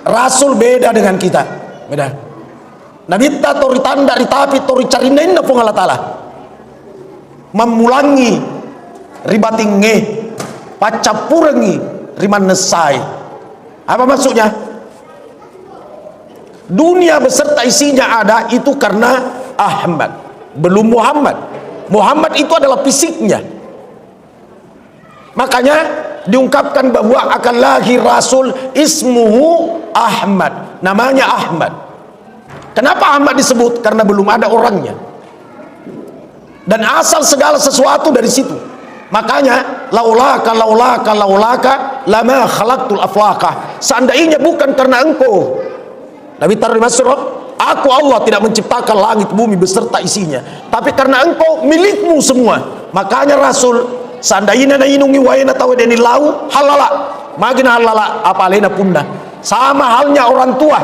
Rasul beda dengan kita, beda. Nabi ta tori tanda ritapi tori carinainna pung Allah Ta'ala memulangi ribatinge pacapurangi riman nesai. Apa maksudnya? Dunia beserta isinya ada itu karena Ahmad, belum Muhammad. Muhammad itu adalah fisiknya. Makanya diungkapkan bahwa akan lahir Rasul ismuhu Ahmad, namanya Ahmad. Kenapa Ahmad disebut? Karena belum ada orangnya. Dan asal segala sesuatu dari situ. Makanya laulaka lama khalaqtul aflaqa. Seandainya bukan karena engkau, Nabi taruh masuk, aku Allah tidak menciptakan langit bumi beserta isinya, tapi karena engkau milikmu semua. Makanya Rasul seandainya na inungi waina tawadeni lau halala magina halala apa alena punna. Sama halnya orang tua,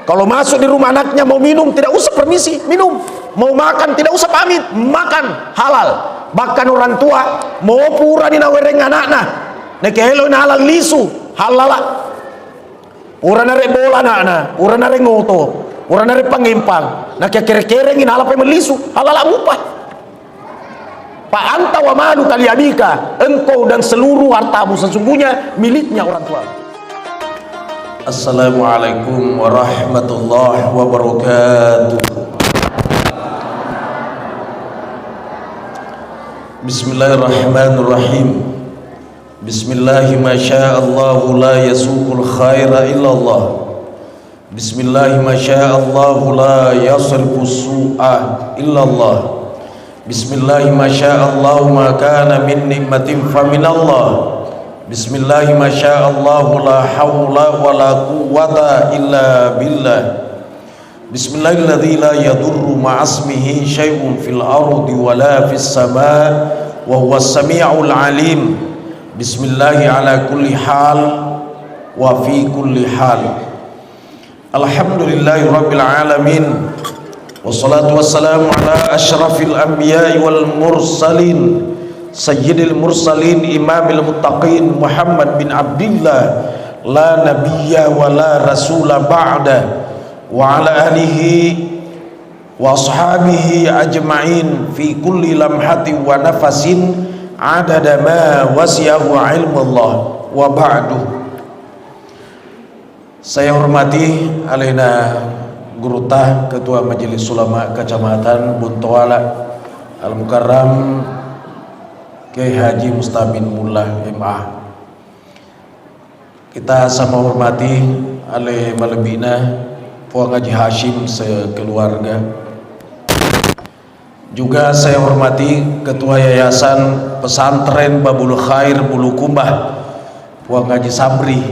kalau masuk di rumah anaknya mau minum tidak usah permisi, minum. Mau makan tidak usah pamit, makan halal. Bahkan orang tua mau pura di nawereng anakna nekelo na halal lisu halala. Ura nare bola anakna, ura nare ngoto, ura nare pangimpang. Nak kere-kerengin halal pe melisu halala upah. Pak anta wa malu kaliabika, engkau dan seluruh hartamu sesungguhnya miliknya orang tua. Assalamualaikum warahmatullahi wabarakatuh. Bismillahirrahmanirrahim. Bismillahi masya'allahu la yasuqul khaira illallah. Bismillahi masya'allahu la yasrifu su'a illallah. Bismillahi masya'allahu ma kana min nikmatin faminallah. Bismillahi masya'allahu la hawla wa la quwwata illa billah. Bismillahilladzi la yadurru ma'asmihi syai'un fil ardi wa la fis sama' wa huwas sami'ul alim. Bismillahi ala kulli hal wa fi kulli hal. Alhamdulillahi rabbil alamin. Wassalatu wassalamu ala asyrafil anbiya'i wal mursalin sayyidil mursalin imamil muttaqin Muhammad bin Abdillah la nabiyya wa la rasula ba'da wa ala alihi wa ashabihi ajma'in fi kulli lamhatin wa nafasin adada ma wasi'ahu ilmullah wa ba'du. Saya hormati alena Guru Tah Ketua Majelis Ulama Kecamatan Buntoala Al-Mukarram Kiai Haji Mustamin Mullah MA. Kita sama hormati ale malebina Puang Haji Hashim sekeluarga. Juga saya hormati Ketua Yayasan Pesantren Babul Khair Bulukumba Puang Haji Sabri.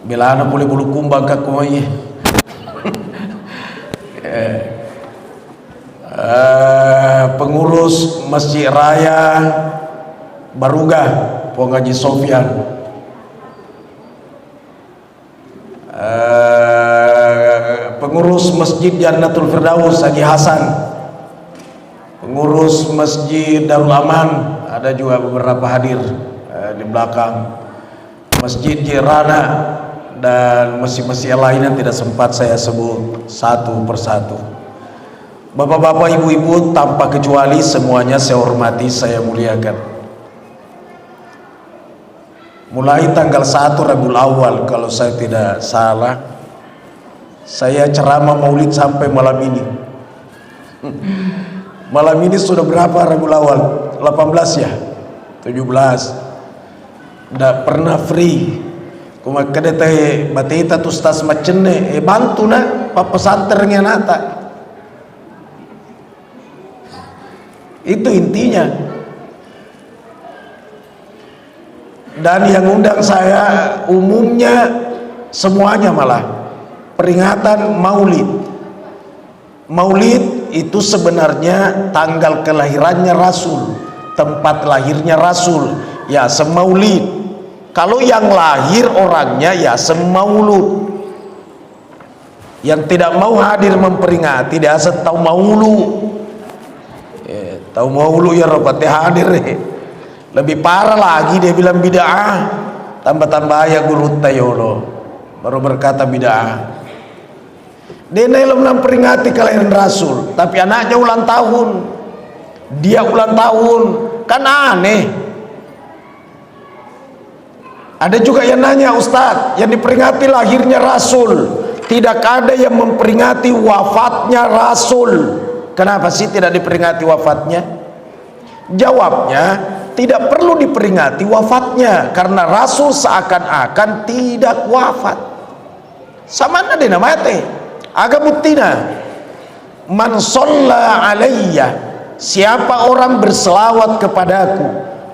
Belana boleh Bulukumba kakuai. Pengurus Masjid Raya Baruga Puang Haji Sofyan. Pengurus Masjid Jannatul Firdaus Haji Hasan, pengurus Masjid Darul Aman, ada juga beberapa hadir di belakang, Masjid Jirana dan masjid-masjid lain yang tidak sempat saya sebut satu persatu. Bapak-bapak, ibu-ibu, tanpa kecuali semuanya saya hormati, saya muliakan. Mulai tanggal 1 Rabiul Awal kalau saya tidak salah, saya ceramah maulid sampai malam ini. Malam ini sudah berapa Rabiul Awal? 18 ya? 17. Tidak pernah free. Kuma kadete batita tustas macenne bantu na pesantrennya nata. Itu intinya. Dan yang undang saya umumnya semuanya malah peringatan Maulid. Maulid itu sebenarnya tanggal kelahirannya Rasul, tempat lahirnya Rasul, ya semaulid. Kalau yang lahir orangnya ya semaulud. Yang tidak mau hadir memperingati dia asal tahu maulu. Tahu maulu ya robati hadir. Lebih parah lagi dia bilang bid'ah. Tambah-tambah ayat guru tayolo. baru berkata bid'ah. Dia belum memperingati kelahiran Rasul, tapi anaknya ulang tahun, dia ulang tahun, kan aneh. Ada juga yang nanya, Ustadz, yang diperingati lahirnya Rasul, tidak ada yang memperingati wafatnya Rasul. Kenapa sih tidak diperingati wafatnya? Jawabnya, tidak perlu diperingati wafatnya, karena Rasul seakan-akan tidak wafat. Sama ada namanya teh. Aga buktina, man shalla alayya, siapa orang berselawat kepadaku,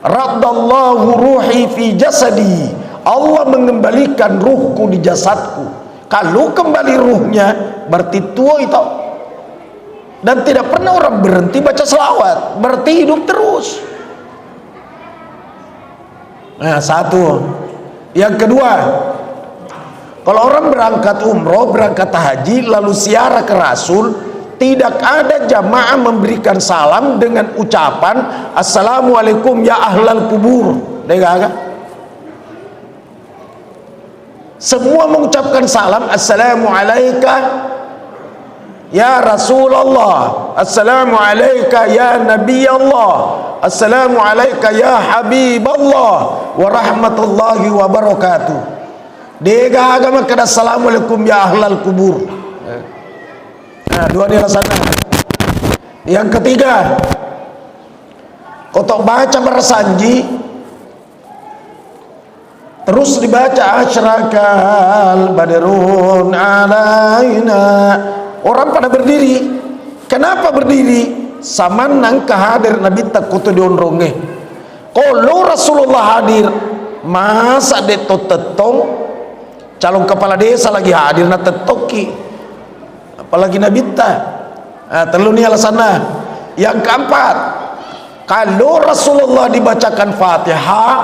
raddallahu ruhi fi jasadi, Allah mengembalikan ruhku di jasadku. Kalau kembali ruhnya berarti tua itu. Dan tidak pernah orang berhenti baca selawat, berarti hidup terus. Nah, satu. Yang kedua, kalau orang berangkat umroh, berangkat haji, lalu ziarah ke Rasul, tidak ada jamaah memberikan salam dengan ucapan Assalamualaikum ya ahlal kubur. Semua mengucapkan salam, Assalamualaikum ya Rasulullah, Assalamualaikum ya Nabi Allah, Assalamualaikum ya Habiballah, wa rahmatullahi wa barakatuh. Dega agama kada assalamualaikum ya ahlal kubur. Nah, dua di sana. Yang ketiga, kotok baca bersanji, terus dibaca asyrakal badrun alaina. Orang pada berdiri. Kenapa berdiri? Samanang kahadir Nabi takutu dionronge. Kalau Rasulullah hadir, masa deto tetong calon kepala desa lagi hadir na tetoki, apalagi nabita. Nah, telu ni alasanna. Yang keempat, kalau Rasulullah dibacakan Fatihah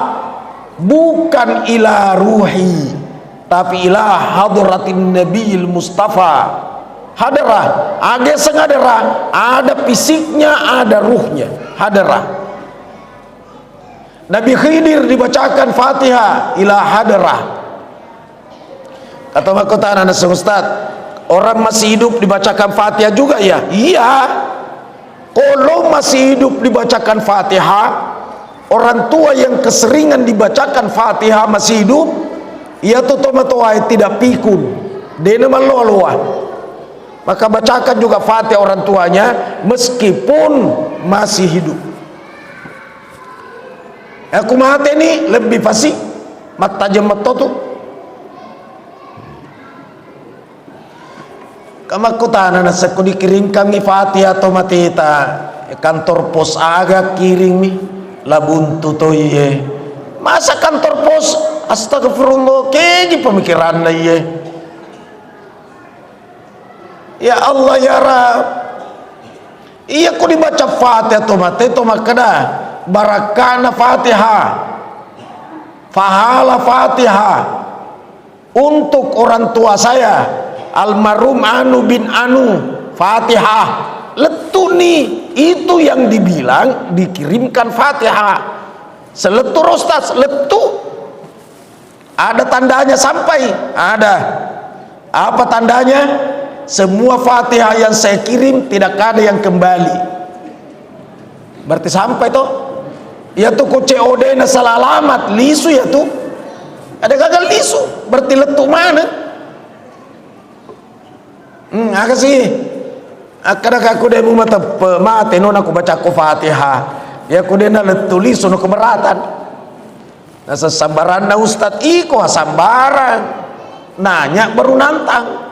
bukan ila ruhi, tapi ila hadratin Nabiyil Mustafa. Hadarah, ada sengadarah, ada fisiknya, ada ruhnya. Hadarah. Nabi Khidir dibacakan Fatihah ila hadarah. Kata mahkota anak Ustaz, orang masih hidup dibacakan Fatihah juga ya? Iya. Kalau masih hidup dibacakan Fatihah, orang tua yang keseringan dibacakan Fatihah masih hidup, ia tuh tomatoai tidak pikun, dia nama loa. Maka bacakan juga Fatihah orang tuanya meskipun masih hidup. Aku mati ini lebih fasih mata jemato tuh. Kamakutan na sa ko dikirim kami Fatihah atau matita kantor pos aga kiring mi labuntu to iye. Masa kantor pos astagfirullah keji pemikiran na iye. Ya Allah ya Rab, iya ko dibaca Fatihah atau matita makada barakana Fatihah, fahala Fatihah untuk orang tua saya almarhum Anu bin Anu, Fatihah letuni. Itu yang dibilang dikirimkan Fatihah seletur Ustaz, letu ada tandanya sampai ada. Apa tandanya? Semua Fatihah yang saya kirim tidak ada yang kembali, berarti sampai toh. Ya tuh ku COD na salah alamat lisu ya tuh, ada gagal lisu, berarti letu mana? Aga sih akada aku deh mata mati non aku baca ku Fatihah ya aku deh na tulis no keberatan na sasambaran na Ustad iko sambaran nanya baru nantang.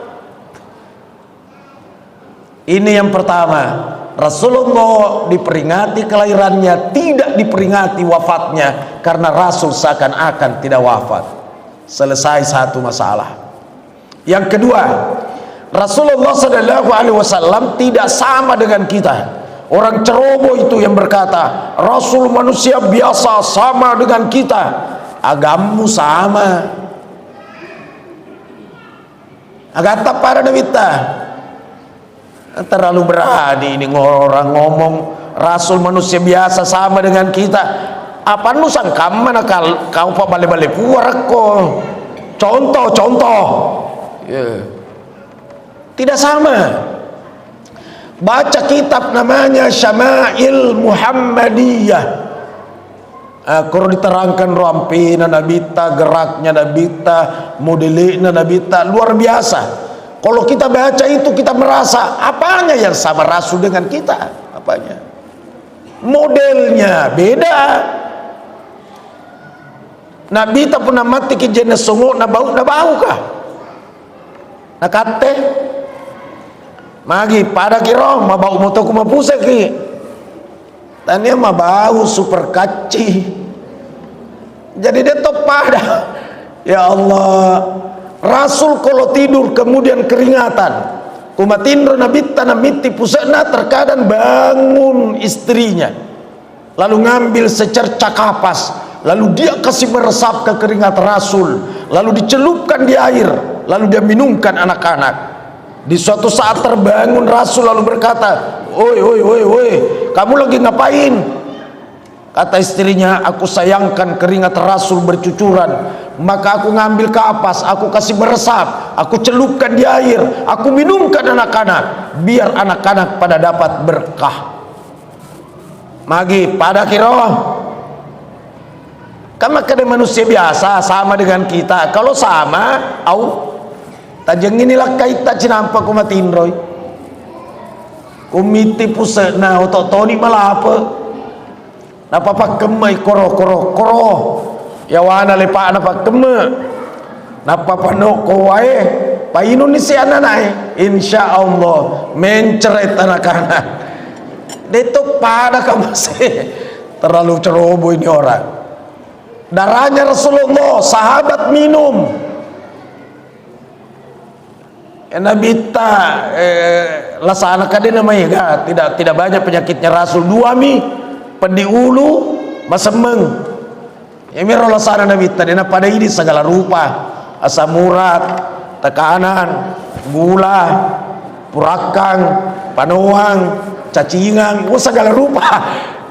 Ini yang pertama, Rasulullah diperingati kelahirannya, tidak diperingati wafatnya, karena Rasul seakan-akan tidak wafat. Selesai satu masalah. Yang kedua, Rasulullah SAW tidak sama dengan kita. Orang ceroboh itu yang berkata Rasul manusia biasa sama dengan kita. Agamu sama. Agata para nawita. Terlalu berani ini orang ngomong Rasul manusia biasa sama dengan kita. Apa nusang kamu mana kau pak balik-balik puar ko Contoh ya. Tidak sama. Baca kitab namanya Syama'il Muhammadiyah, kalau diterangkan rampina nabita, geraknya nabita, modelnya nabita, luar biasa. Kalau kita baca itu kita merasa apanya yang sama Rasul dengan kita, apanya, modelnya beda. Nabita pun mati ke jenis sungguh na bau kah? Na kate magi pada kiro mabau motoku mapusek ki tania mabau super kaci, jadi dia top pada. Ya Allah, Rasul kalau tidur kemudian keringatan kumatindro nabita namiti pusatna, terkadang bangun istrinya lalu ngambil secercah kapas, lalu dia kasih meresap ke keringat Rasul, lalu dicelupkan di air, lalu dia minumkan anak-anak. Di suatu saat terbangun Rasul lalu berkata, oi, kamu lagi ngapain? Kata istrinya, aku sayangkan keringat Rasul bercucuran, maka aku ngambil kapas, aku kasih meresap, aku celupkan di air, aku minumkan anak-anak, biar anak-anak pada dapat berkah. Magi pada kiro kan makanya manusia biasa sama dengan kita. Kalau sama, tajeng inilah kaita cinampa kumatindroy kumiti pusat na otok toni malah apa napa kemai koro ya wana lepa napa keme napa pano kowae pa Indonesia nanai insyaallah menceret anak-anak detok pada kamu terlalu ceroboh ini orang. Darahnya Rasulullah, sahabat minum. Nabita lasana kade namanya tidak banyak penyakitnya Rasul. Dua mi pedi ulu masemeng. Emiro lasana nabita dina pada ini segala rupa, asam urat, tekanan, gula, purakang, panuang, cacingan, segala rupa.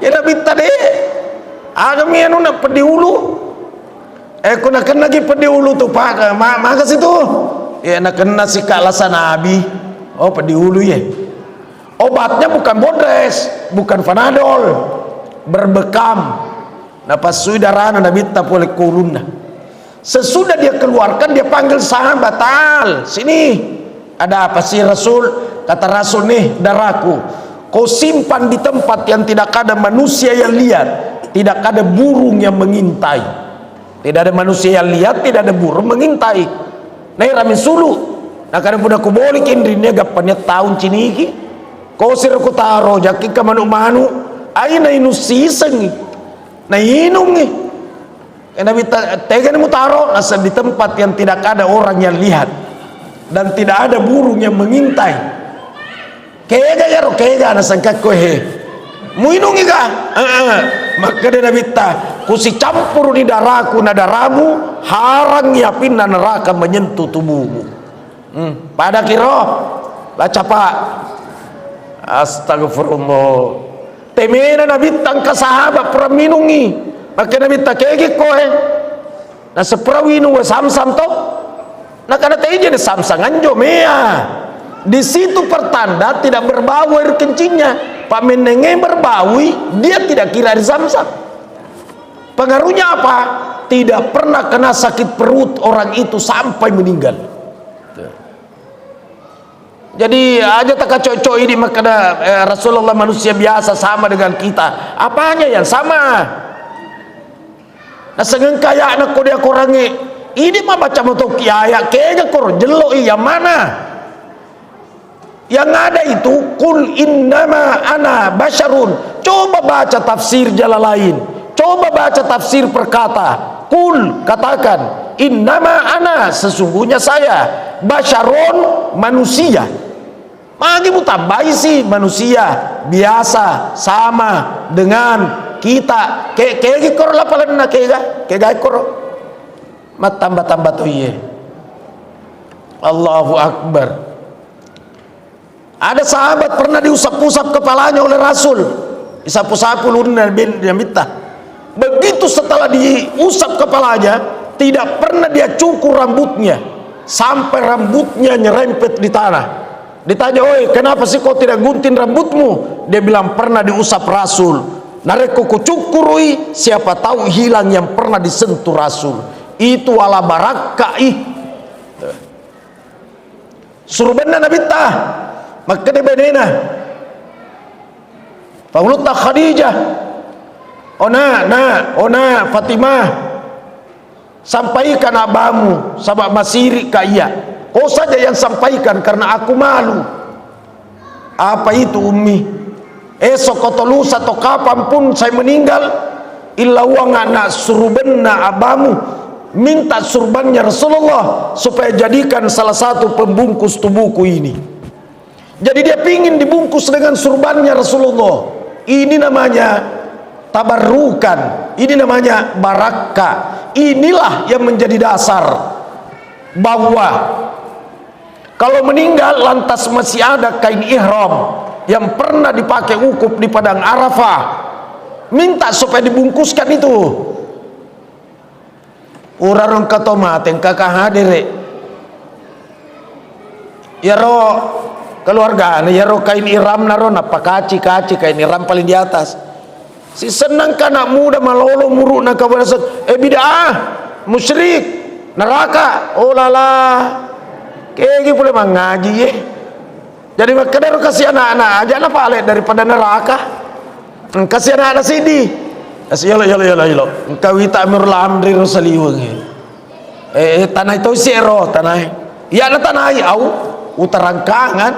Ya nabita deh. Ada mi anu nak pedi ulu. Kuna kena lagi pedi ulu tu pak. Maka situ. Ya nak kena si kalasa Nabi. Oh pedi ulu ya. Obatnya bukan bodres, bukan Panadol, berbekam. Napas sudarana Nabi tak boleh kuruna. Sesudah dia keluarkan dia panggil sahabat, sini. Ada apa sih Rasul? Kata Rasul, nih darahku. Kau simpan di tempat yang tidak ada manusia yang lihat. Tidak ada burung yang mengintai. Tidak ada manusia yang lihat, tidak ada burung mengintai. Nah ramin sulu. Nah kadang pun aku boleh kindrinya gapannya tahun ciniki. Kau sirku taro jaki ke manu-manu. Aina inu siseng. Nah inung nih. Karena tegan mu taro nasa di tempat yang tidak ada orang yang lihat dan tidak ada burung yang mengintai. Kega ya ro kega nasa kakohe. Mu inungi ka? Maka dia nabita kusi campur di darahku na darahmu harang yapin na neraka menyentuh tubuhmu. Pada kiro baca pak astagfirullah temena nabita ka sahabat pernah minungi maka nabita kege kohe na seprawinu wa samsam to na kana teje de samsangan jo mea. Di situ pertanda tidak berbau air kencingnya. Pak menenge berbaui, dia tidak kira di Zamzam. Pengaruhnya apa? Tidak pernah kena sakit perut orang itu sampai meninggal. Jadi aja tak kacau-cau ini makna Rasulullah manusia biasa sama dengan kita. Apanya yang sama? Nah sengengkaya anak ko dia korangi. Ini mah baca moto kiai kayaknya kor jelo yang mana? Yang ada itu kul innama ana basyarun. Coba baca tafsir Jalalain, coba baca tafsir Perkata. Kul katakan innama ana sesungguhnya saya basyarun manusia. Magi mu tambahi sih manusia biasa sama dengan kita. Kayak kor lapalan na kayak kor mat tambah-tambah tuh ye. Allahu Akbar. Ada sahabat pernah diusap-usap kepalanya oleh Rasul. Disapu-sapu lurun dan mitah. Begitu setelah diusap kepalanya, tidak pernah dia cukur rambutnya sampai rambutnya nyerempet di tanah. Ditanya, oi kenapa sih kau tidak gunting rambutmu? Dia bilang, pernah diusap Rasul. Nareko ku cukurui, siapa tahu hilang yang pernah disentuh Rasul. Itu ala barakai. Surbanna Nabi tah, maka dia benena. Faulutna Khadijah, ona Fatimah, sampaikan abamu sabak masiri kaya. Kau saja yang sampaikan karena aku malu. Apa itu Ummi? Esok atau lusa atau kapanpun saya meninggal, illa wang anak surbanna abamu, minta surbannya Rasulullah supaya jadikan salah satu pembungkus tubuhku ini. Jadi dia pingin dibungkus dengan surbannya Rasulullah. Ini namanya tabarrukan, ini namanya barakah. Inilah yang menjadi dasar bahwa kalau meninggal lantas masih ada kain ihram yang pernah dipakai wukuf di padang Arafah, minta supaya dibungkuskan itu. Urang kata mate kakak hadir ya ro keluarga ya ro kain ihram naron apa kaci kain ihram paling di atas. Si senang kan anak muda malolo muruk nak kabarasat bid'ah musyrik neraka. Oh lala kayak gitu boleh mengaji ya. Jadi makanya kasih anak-anak aja lah paling daripada neraka. Kasih anak-anak sini. Yalo. Engkau tak merlam dari Rosaliwang. Tanah itu sero tanah. Ya na tanah au utarangkangan.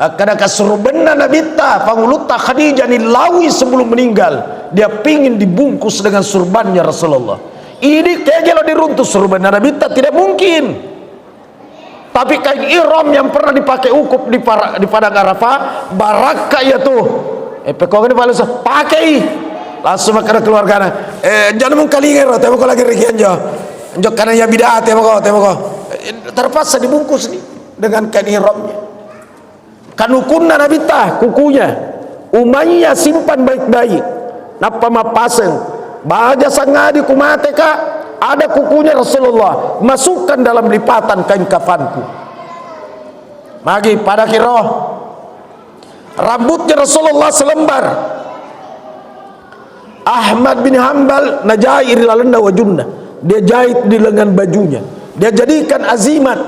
Kada kasurbanna nabita fangulutta Khadijah nilawi sebelum meninggal. Dia pingin dibungkus dengan surbannya Rasulullah. Ini kayak kalau diruntuh surbanna nabita tidak mungkin. Tapi kain ihram yang pernah dipakai wukuf di padang Arafah, barakah ya tuh. Pekong ini pakai. Langsung makana keluarga jangan mengkali ngero temo lagi regian jo. Njok kana ya bidah temo ko. Terpaksa dibungkus nih dengan kain ihramnya. Kanukunna nabita kukunya Umayyah simpan baik-baik napa mapaseng bahagia sangadi kumate ka ada kukunya Rasulullah masukkan dalam lipatan kain kafanku. Magi pada kiro rambutnya Rasulullah selembar. Ahmad bin Hanbal najair lalanda wajunna, dia jahit di lengan bajunya, dia jadikan azimat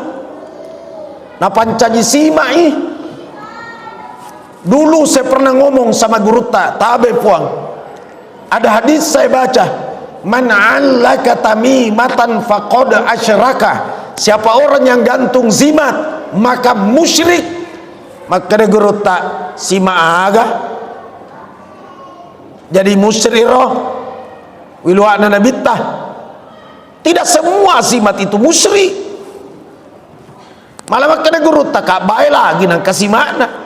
na pancaji simai. Dulu saya pernah ngomong sama guru tabe puang, ada hadis saya baca, man 'allaka tamimatan faqad asyraka, siapa orang yang gantung zimat maka musyrik. Maka dia guru tak sima aga jadi musyrik roh wiluana nabitah. Tidak semua zimat itu musyrik, malah maka dia guru tak kabai lagi nang kasih makna.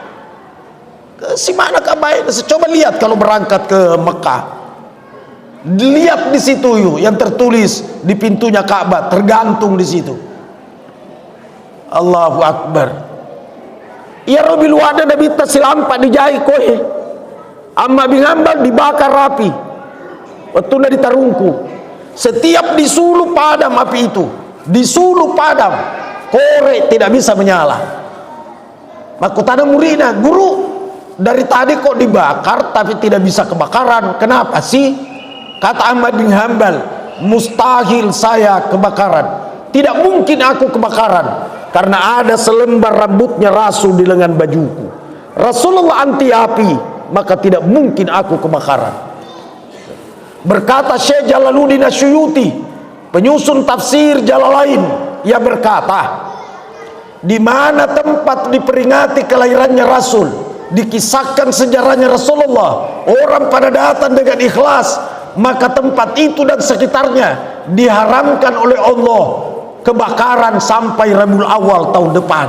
Si mana kabaik? Coba lihat kalau berangkat ke Mekah, lihat di situ yuk yang tertulis di pintunya Ka'bah, tergantung di situ. Allahu Akbar. Ya Robil wada Nabi silampak dijahit kohe. Amma bin Hanbal dibakar rapi. Waktu ditarungku. Setiap disuluh padam api itu, disuluh padam, korek tidak bisa menyala. Makutana murina guru. Dari tadi kok dibakar tapi tidak bisa kebakaran. Kenapa sih? Kata Ahmad bin Hanbal, mustahil saya kebakaran. Tidak mungkin aku kebakaran karena ada selembar rambutnya Rasul di lengan bajuku. Rasulullah anti api, maka tidak mungkin aku kebakaran. Berkata Syekh Jalaluddin Asyuyuti, penyusun tafsir Jalalain, ia berkata, di mana tempat diperingati kelahirannya Rasul, dikisahkan sejarahnya Rasulullah, orang pada datang dengan ikhlas, maka tempat itu dan sekitarnya diharamkan oleh Allah kebakaran sampai Rabiul Awal tahun depan.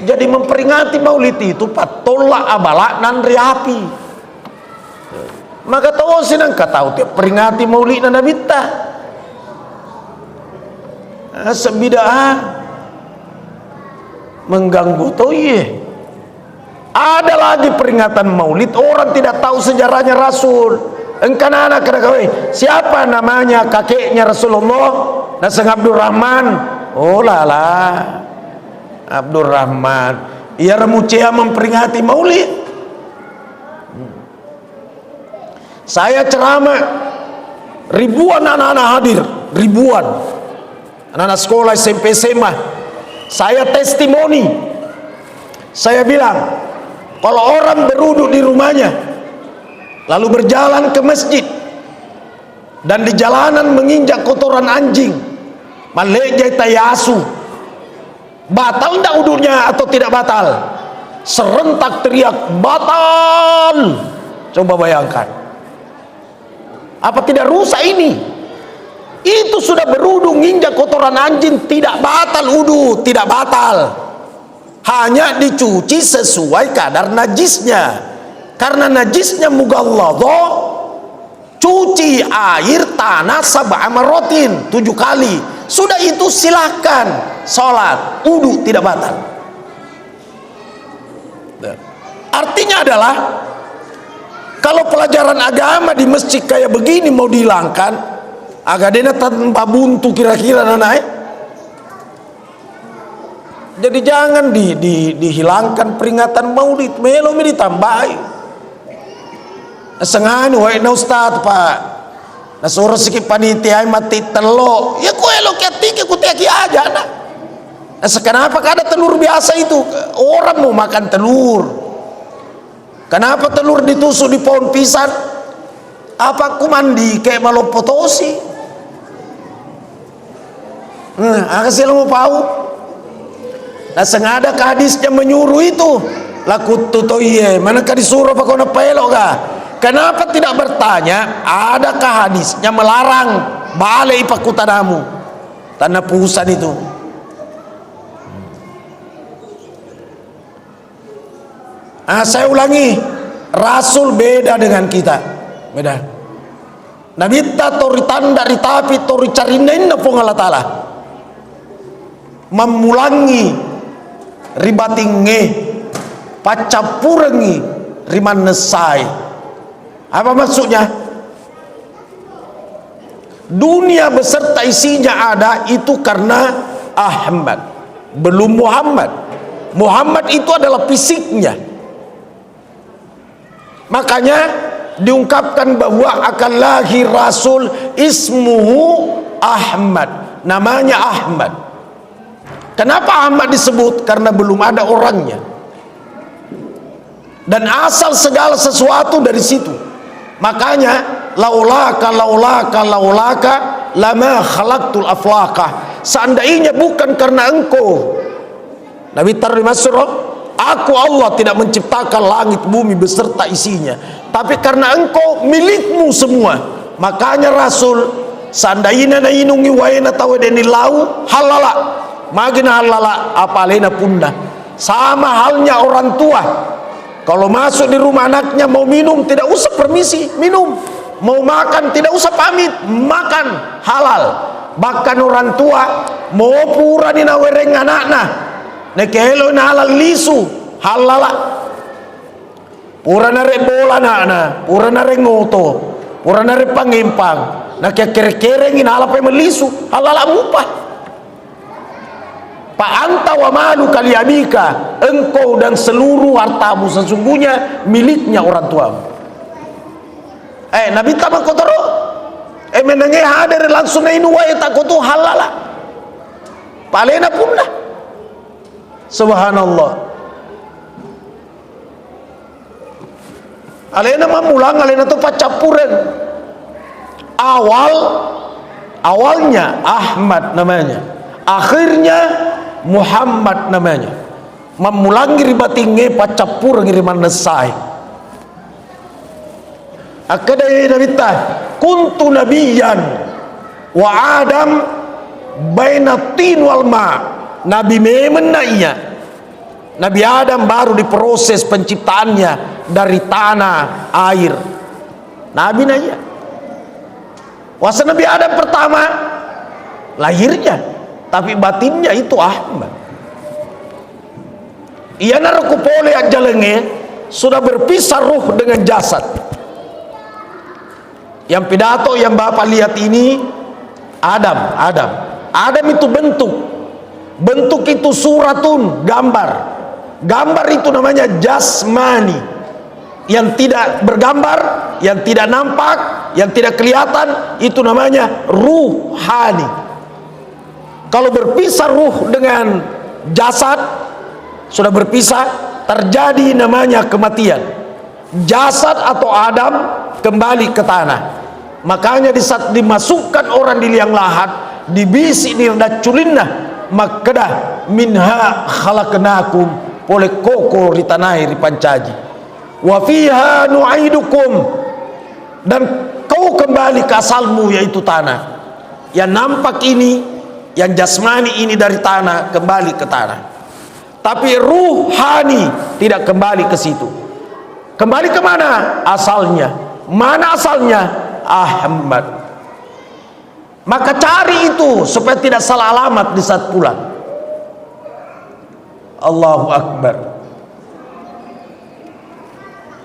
Jadi memperingati maulid itu patolak abalak nandri api. Maka tahu sinang kata tiap peringati maulid Nabi ta sebidah mengganggu toye. Ada lagi peringatan maulid, orang tidak tahu sejarahnya Rasul. engkana anak kena kawin. Siapa namanya kakeknya Rasulullah? Nasang Abdurrahman. Oh lala, Abdurrahman. Ia remucea memperingati Maulid. Saya ceramah, ribuan anak-anak hadir, ribuan anak-anak sekolah SMP SMA. Saya testimoni. Saya bilang, kalau orang berwudu di rumahnya lalu berjalan ke masjid dan di jalanan menginjak kotoran anjing, malejai tayasu, batal tidak wudunya atau tidak batal? Serentak teriak batal. Coba bayangkan, apa tidak rusak ini? Itu sudah berwudu nginjak kotoran anjing, tidak batal wudu, tidak batal. Hanya dicuci sesuai kadar najisnya. Karena najisnya mughalladha, cuci air tanah sab'a marratin, 7 kali. Sudah itu silahkan sholat, wudu tidak batal. Artinya adalah, kalau pelajaran agama di masjid kayak begini mau dihilangkan, agak dena tanpa buntu kira-kira nanai. Jadi jangan dihilangkan peringatan Maulid, melo mi ditambahi. Sengani wae na ustaz pak. Na suruh sikit panitia mati telur. Ya ku elo ketike ku teki aja nah. Kenapa kada telur biasa itu? Orang mau makan telur. Kenapa telur ditusuk di pohon pisang? Apa ku mandi kayak malopotosi? Akasih lo mau pau? Nah sengaja hadisnya menyuruh itu. Laku tutoye, manakah disuruh apa kau napelok kah? Kenapa tidak bertanya? Adakah hadisnya melarang balik pakutanamu tanah pusan itu? Saya ulangi, Rasul beda dengan kita, beda. Nabi ta tori tanda ritapi tori carinain na pong Allah Ta'ala memulangi ribatinge pacapurengi riman nesai. Apa maksudnya? Dunia beserta isinya ada itu karena Ahmad, belum Muhammad. Muhammad itu adalah fisiknya. Makanya diungkapkan bahwa akan lahir Rasul ismuhu Ahmad, namanya Ahmad. Kenapa Ahmad disebut? Karena belum ada orangnya. Dan asal segala sesuatu dari situ. Makanya laulaka lama khalaqtul aflaqah. Seandainya bukan karena engkau, Nabi terima surah, aku Allah tidak menciptakan langit bumi beserta isinya, tapi karena engkau milikmu semua. Makanya Rasul seandainya na inungi waena tawadeni lau halala magina halala apalena punda. Sama halnya orang tua, kalau masuk di rumah anaknya mau minum tidak usah permisi, minum. Mau makan tidak usah pamit, makan halal. Bahkan orang tua mau pura ni nawereng anakna nekelo na halal lisu halala. Pura nare bola anakna, pura nare ngoto, pura nare pangimpang, nak kere-kereng ina halap melisu halala mupah. Pak anta wa malu kaliyabika, engkau dan seluruh hartamu sesungguhnya miliknya orang tuamu. Nabi tamak kotoro menenge hadir langsung na inu wa takotu halala palena punna. Subhanallah. Alena mamulang, alena tu pacapuran. Awalnya Ahmad namanya, akhirnya Muhammad namanya. Memulangi ribatinge pacapur ngiriman nesai. Akadai Nabi tah kuntu nabiyan wa Adam baina tin wal ma. Nabi memenainya. Nabi Adam baru diproses penciptaannya dari tanah air. Nabi nanya. Wasa Nabi Adam pertama lahirnya, tapi batinnya itu Ahmad. Ia narakupole ajalenge sudah berpisah ruh dengan jasad. Yang pidato yang Bapak lihat ini Adam itu bentuk itu suratun, gambar itu namanya jasmani, yang tidak bergambar, yang tidak nampak, yang tidak kelihatan, itu namanya ruhani. Kalau berpisah ruh dengan jasad, sudah berpisah, terjadi namanya kematian. Jasad atau Adam kembali ke tanah. Makanya di saat dimasukkan orang di liang lahat, dibisi nirdaculinna makkedah minha khalaqnakum, oleh koko ritanai ripancaji wa fiha nu'idukum, dan kau kembali ke asalmu yaitu tanah. Yang nampak ini, yang jasmani ini dari tanah kembali ke tanah, tapi ruhani tidak kembali ke situ. Kembali ke mana asalnya? Mana asalnya? Ahmad. Maka cari itu supaya tidak salah alamat di saat pulang. Allahu Akbar.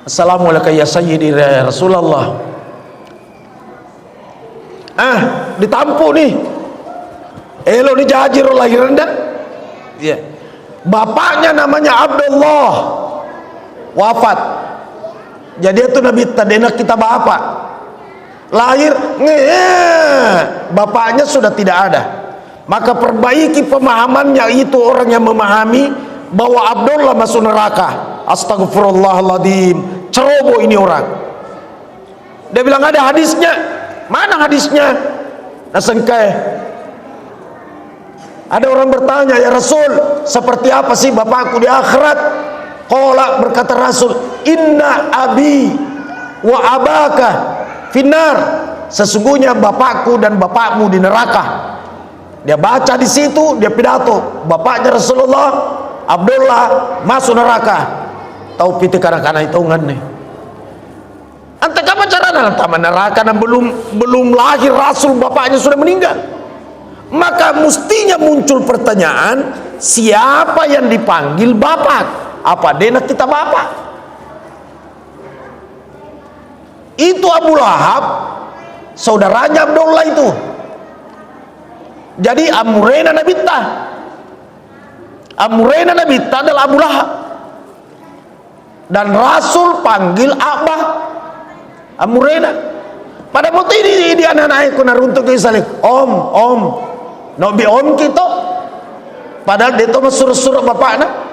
Assalamualaikum ya Sayyidi ya Rasulullah. Ditampu nih. Elo ni jajir lahiran dah. Ya. Bapaknya namanya Abdullah. Wafat. Jadi itu Nabi tadena kita bapak. Lahir, bapaknya sudah tidak ada. Maka perbaiki pemahamannya, itu orang yang memahami bahwa Abdullah masuk neraka. Astagfirullahaladzim, ceroboh ini orang. Dia bilang ada hadisnya. Mana hadisnya? Nasengkai. Ada orang bertanya, ya Rasul, seperti apa sih bapakku di akhirat? Qala, berkata Rasul, inna abi wa abaka finnar, sesungguhnya bapakku dan bapakmu di neraka. Dia baca di situ, dia pidato, bapaknya Rasulullah Abdullah masuk neraka. Tahu piti kana-kana hitungan nih. Ante apa caranya taman neraka dan belum lahir Rasul, bapaknya sudah meninggal. Maka mestinya muncul pertanyaan, siapa yang dipanggil bapak? Apa dena kita bapak? Itu Abu Lahab, saudaranya Abdullah itu. Jadi Amrena Nabita adalah Abu Lahab. Dan Rasul panggil Abah Amrena. Pada waktu ini dia anak-anak aku naruntuk ke Israel, Om Nabi om kita. Padahal dia itu suruh bapaknya.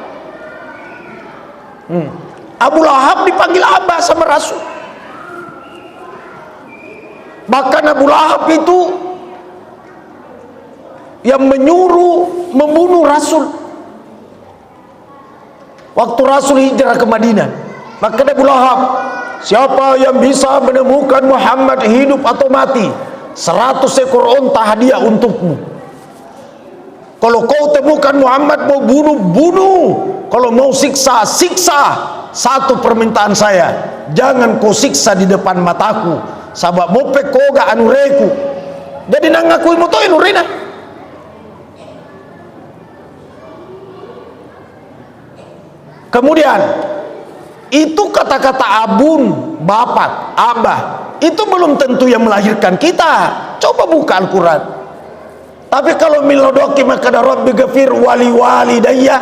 Abu Lahab dipanggil Abah sama Rasul. Bahkan Abu Lahab itu yang menyuruh membunuh Rasul waktu Rasul hijrah ke Madinah. Maka Abu Lahab, siapa yang bisa menemukan Muhammad hidup atau mati, 100 ekor unta hadiah untukmu. Kalau kau temukan Muhammad mau bunuh. Kalau mau siksa. Satu permintaan saya, jangan kau siksa di depan mataku, sabab mope koga anureku. Jadi nangakui motoin urina. Kemudian itu kata-kata abun, bapak, abah, itu belum tentu yang melahirkan kita. Coba buka Al-Quran. Tapi kalau milodoki maka rabbi ghafir wali walidayya,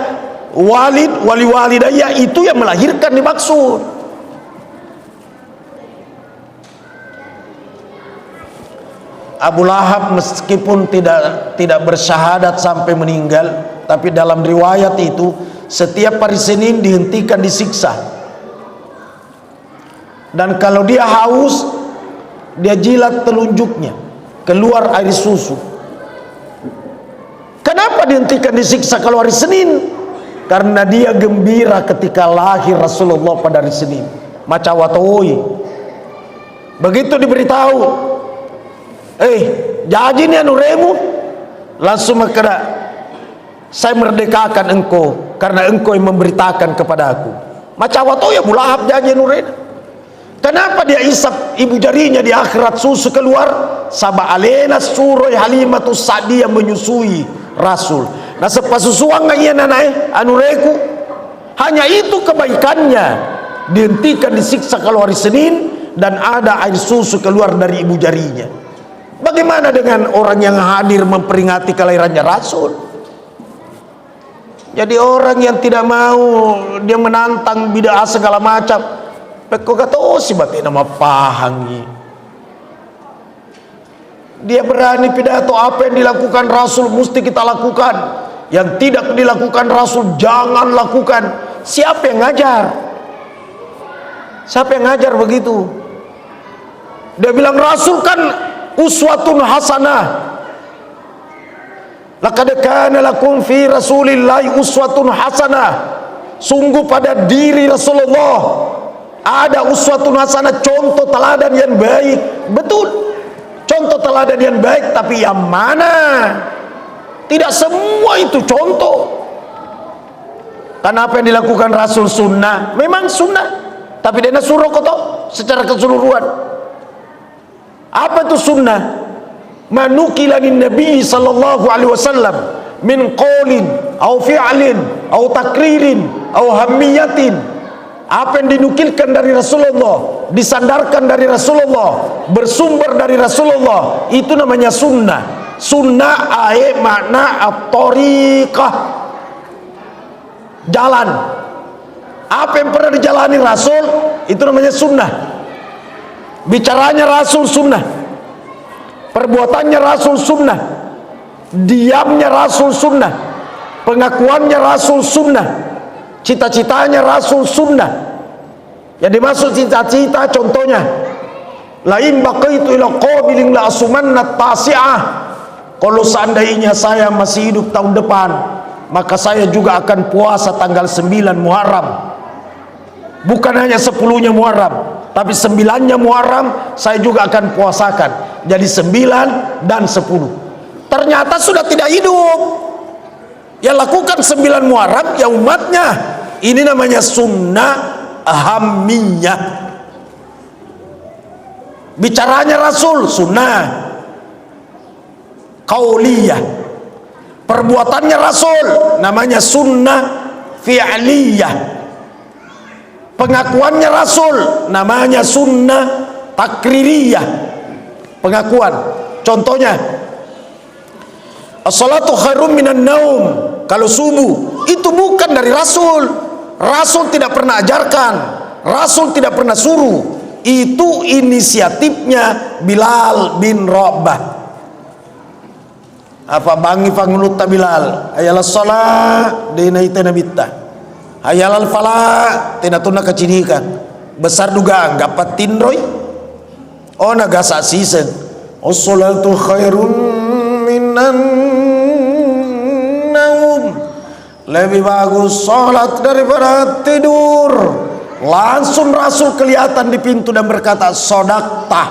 itu yang melahirkan dimaksud. Abu Lahab meskipun tidak bersyahadat sampai meninggal, tapi dalam riwayat itu setiap hari Senin dihentikan disiksa. Dan kalau dia haus, dia jilat telunjuknya, keluar air susu. Kenapa dihentikan disiksa kalau hari Senin? Karena dia gembira ketika lahir Rasulullah pada hari Senin. Macawatoi. Begitu diberitahu, jadi ini anuremu, langsung makna saya merdekakan engkau karena engkau yang memberitakan kepada aku. Macawatoi Abu Lahab janji nurena. Kenapa dia isap ibu jarinya di akhirat susu keluar? Sabah alena suroi Halimatus Sa'diyah menyusui Rasul. Nah sepasusuang ngayon nanai anureku. Hanya itu kebaikannya. Dihentikan disiksa kalau hari Senin, dan ada air susu keluar dari ibu jarinya. Bagaimana dengan orang yang hadir memperingati kelahirannya Rasul? Jadi orang yang tidak mau, dia menantang bid'ah segala macam. Kok kata si batin nama pahangi. Dia berani pidato apa yang dilakukan Rasul mesti kita lakukan. Yang tidak dilakukan Rasul jangan lakukan. Siapa yang ngajar? Siapa yang ngajar begitu? Dia bilang Rasul kan uswatun hasanah. Laqad kana lakum fi Rasulillahi uswatun hasanah. Sungguh pada diri Rasulullah ada uswatun hasanah, contoh teladan yang baik. Betul, contoh teladan yang baik, tapi yang mana? Tidak semua itu contoh. Karena apa yang dilakukan Rasul sunnah, memang sunnah, tapi dia suruh kotor secara keseluruhan. Apa itu sunnah? Manukila lin Nabi sallallahu alaihi wasallam min qaulin au fi'lin au takririn au hammiyatin. Apa yang dinukilkan dari Rasulullah, disandarkan dari Rasulullah, bersumber dari Rasulullah, itu namanya sunnah. Sunnah ai makna at-tariqah, jalan. Apa yang pernah dijalani Rasul itu namanya sunnah. Bicaranya Rasul sunnah, perbuatannya Rasul sunnah, diamnya Rasul sunnah, pengakuannya Rasul sunnah, cita-citanya Rasul sunnah. Yang dimaksud cita-cita contohnya, la in baqaitu ila qabilin la asumanna tasi'ah. Kalau seandainya saya masih hidup tahun depan, maka saya juga akan puasa tanggal 9 Muharram. Bukan hanya 10-nya Muharram, tapi 9-nya Muharram saya juga akan puasakan. Jadi 9 dan 10. Ternyata sudah tidak hidup. Yang lakukan 9 Muharram ya umatnya. Ini namanya sunnah ahamiyah. Bicaranya Rasul sunnah qauliyah. Perbuatannya Rasul namanya sunnah fi'liyah. Pengakuannya Rasul namanya sunnah takririyah. Pengakuan, contohnya as-salatu khairum minan naum. Kalau subuh itu bukan dari Rasul. Rasul tidak pernah ajarkan, Rasul tidak pernah suruh. Itu inisiatifnya Bilal bin Rabah. Apa bangi pangulut Bilal, ayalah salat dina itana bitta, ayalal falah tina tuna kecinikan besar dugaan gapat tinroy. Oh nagasa season. As-salatu khairun minan naum. Lebih bagus salat daripada tidur. Langsung Rasul kelihatan di pintu dan berkata, "Sodaqtah.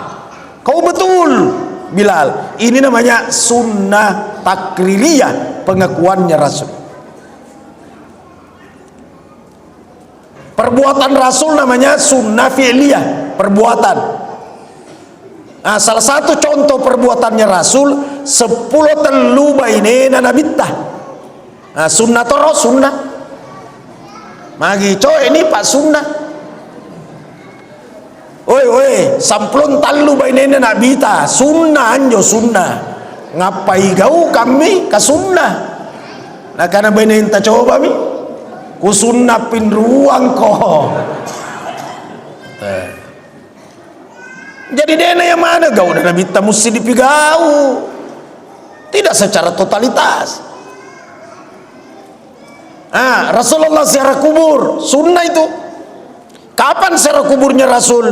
Kau betul, Bilal." Ini namanya sunnah takririyah, pengakuannya Rasul. Perbuatan Rasul namanya sunnah fi'liyah, perbuatan. Nah, salah satu contoh perbuatannya Rasul 10 telu bainena nabittah. Nah, sunnah toro sunnah. Magi coy ini Pak sunnah. Oi, samplon talu bainena nabita, sunnah anjo sunnah. Ngapai gau kami ka sunnah. Nah karena bainen ta coba mi. Ku sunnah pin ruang ko. Jadi dena yang mana gau dan nabita mesti dipigau. Tidak secara totalitas. Rasulullah ziarah kubur, sunnah itu. Kapan ziarah kuburnya Rasul?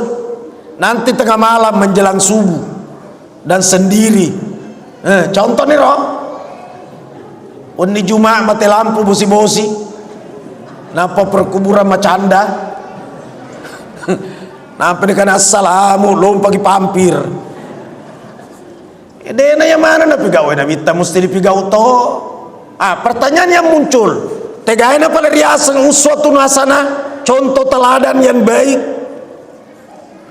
Nanti tengah malam menjelang subuh dan sendiri. Contoh nih roh. Undi Jumat mati lampu bosi-bosi. Napa perkuburan macanda? Napa dekan assalamu lom pagi pampir. Dena yang mana na pigawai na kita mesti dipigau to. Pertanyaan yang muncul. Tegain apa dari asal uswatun hasanah, contoh teladan yang baik.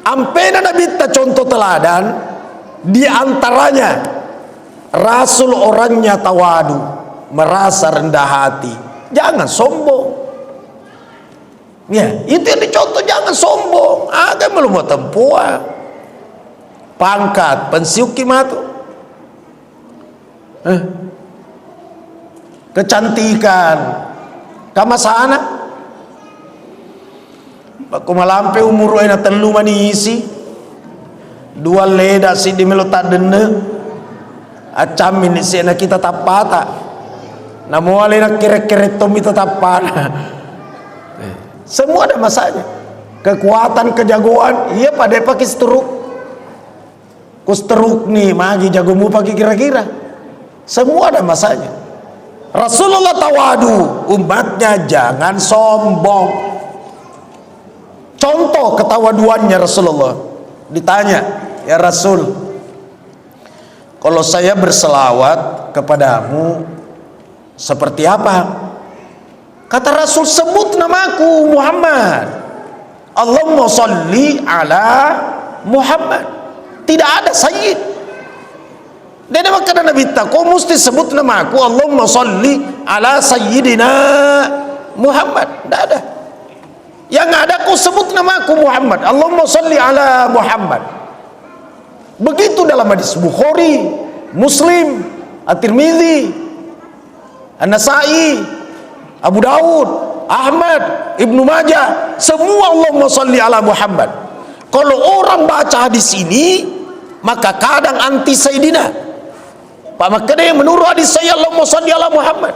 Ampena nabi ta contoh teladan, di antaranya Rasul orangnya tawadu, merasa rendah hati. Jangan sombong. Ya, itu yang dicontoh, jangan sombong. Agama belum mau tempuh. Pangkat, pensiun kimatu. Kecantikan, kamasana. Baku malampe umur ena telu manisi. Dua leda si di melo tak dene. Acam ini si ena kita tapata. Namo alena kere-kere tomi tetap pana. Semua ada masanya. Kekuatan, kejagoan, iya pada pakai seteruk. Kusteruk nih, magi jagomu pakai kira-kira. Semua ada masanya. Rasulullah tawadu, umatnya jangan sombong. Contoh ketawaduannya Rasulullah. Ditanya, ya Rasul, kalau saya berselawat kepadamu seperti apa? Kata Rasul, sebut namaku Muhammad. Allahumma salli ala Muhammad. Tidak ada sayyid. Dan maka Nabi tak, kau mesti sebut namaku Allahumma salli ala sayyidina Muhammad. Tidak ada. Yang ada kau sebut namaku Muhammad. Allahumma salli ala Muhammad. Begitu dalam hadis Bukhari, Muslim, At-Tirmidzi, An-Nasai, Abu Daud, Ahmad, Ibnu Majah, semua Allahumma salli ala Muhammad. Kalau orang baca hadis ini, maka kadang anti Sayyidina. Pak maka yang menurut hadis saya Allahumma salli ala Muhammad.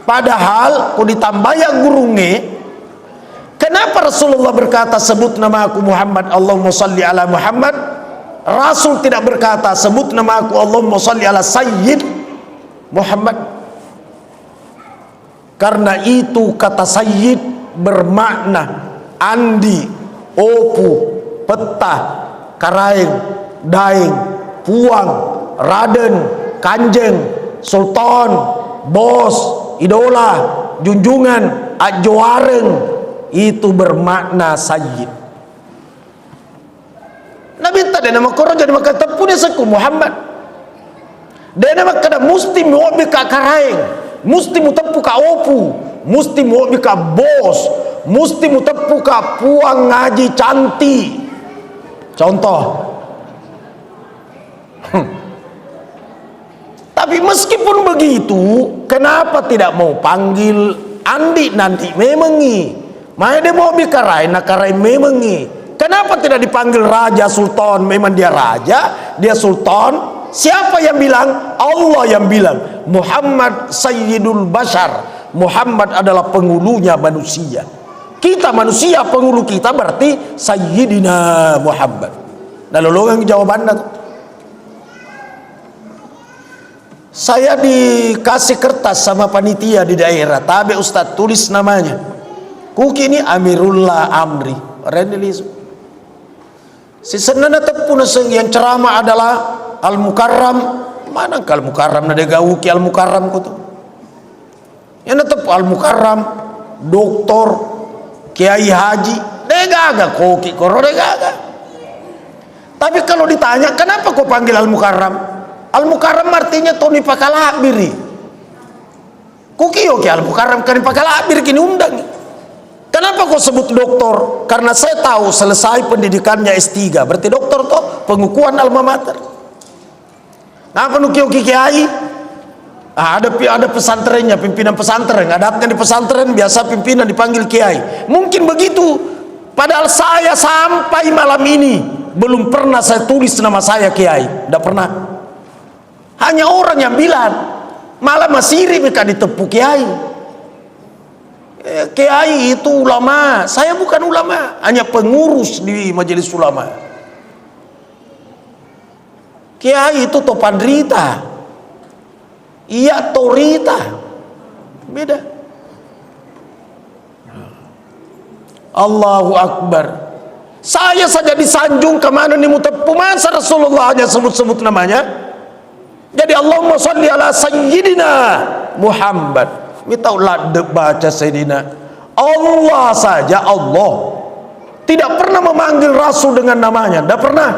Padahal kau ditambah yang gurunge, kenapa Rasulullah berkata sebut nama aku Muhammad Allahumma salli ala Muhammad? Rasul tidak berkata sebut nama aku Allahumma salli ala Sayyid Muhammad. Karena itu kata Sayyid bermakna andi, opu, petah, karaeng, daeng, puang, raden, kanjeng, sultan, bos, idola, junjungan, ajoareng. Itu bermakna Sayyid. Nabi tadi nama korang jadi maka tepune seku Muhammad. Dan nama kada musti mu'bi ka karaeng, musti mutepu ka opu, musti mu'bi ka bos, musti mutepu ka puang ngaji cantik. Contoh. Tapi meskipun begitu, kenapa tidak mau panggil andi nanti memengi? Mai dia mau bikarai nakarai memengi. Kenapa tidak dipanggil raja sultan? Memang dia raja, dia sultan. Siapa yang bilang? Allah yang bilang. Muhammad Sayyidul Bashar. Muhammad adalah penghulunya manusia. Kita manusia, penghulu kita berarti Sayyidina Muhammad. Lalu lo yang jawabannya tuh. Saya dikasih kertas sama panitia di daerah, tabe Ustadz tulis namanya. Kuki ini Amirullah Amri. Rendelis. Si senana tepuna yang ceramah adalah Al-Mukarram. Mana ke Al-Mukarram nade gawuki Al-Mukarram kutu. Yang tepu Al-Mukarram, doktor, kiai haji, degaga koki koro degaga. Tapi kalau ditanya kenapa kau panggil Al-Mukarram? Al-Mukarram artinya Tony Pakalabiri. Kukiyo ki Al-Mukarram kan Pakalabiri kini undang. Kenapa kau sebut doktor? Karena saya tahu selesai pendidikannya S3, berarti doktor toh pengukuhan alma mater. Apa nukiyo ki kiai? Ada pesantrennya, pimpinan pesantren, adatnya di pesantren biasa pimpinan dipanggil kiai. Mungkin begitu. Padahal saya sampai malam ini belum pernah saya tulis nama saya kiai, tidak pernah. Hanya orang yang bilang, malah masiri mereka ditepuk kiai. Kiai itu ulama, saya bukan ulama, hanya pengurus di majelis ulama. Kiai itu topan rita, iya torita, beda. Allahu Akbar. Saya saja disanjung kemana nih mutepu, masa Rasulullah hanya sebut-sebut namanya. Jadi Allahumma salli ala Sayyidina Muhammad. Kita ulah baca Sayyidina. Allah saja, Allah tidak pernah memanggil Rasul dengan namanya, tidak pernah.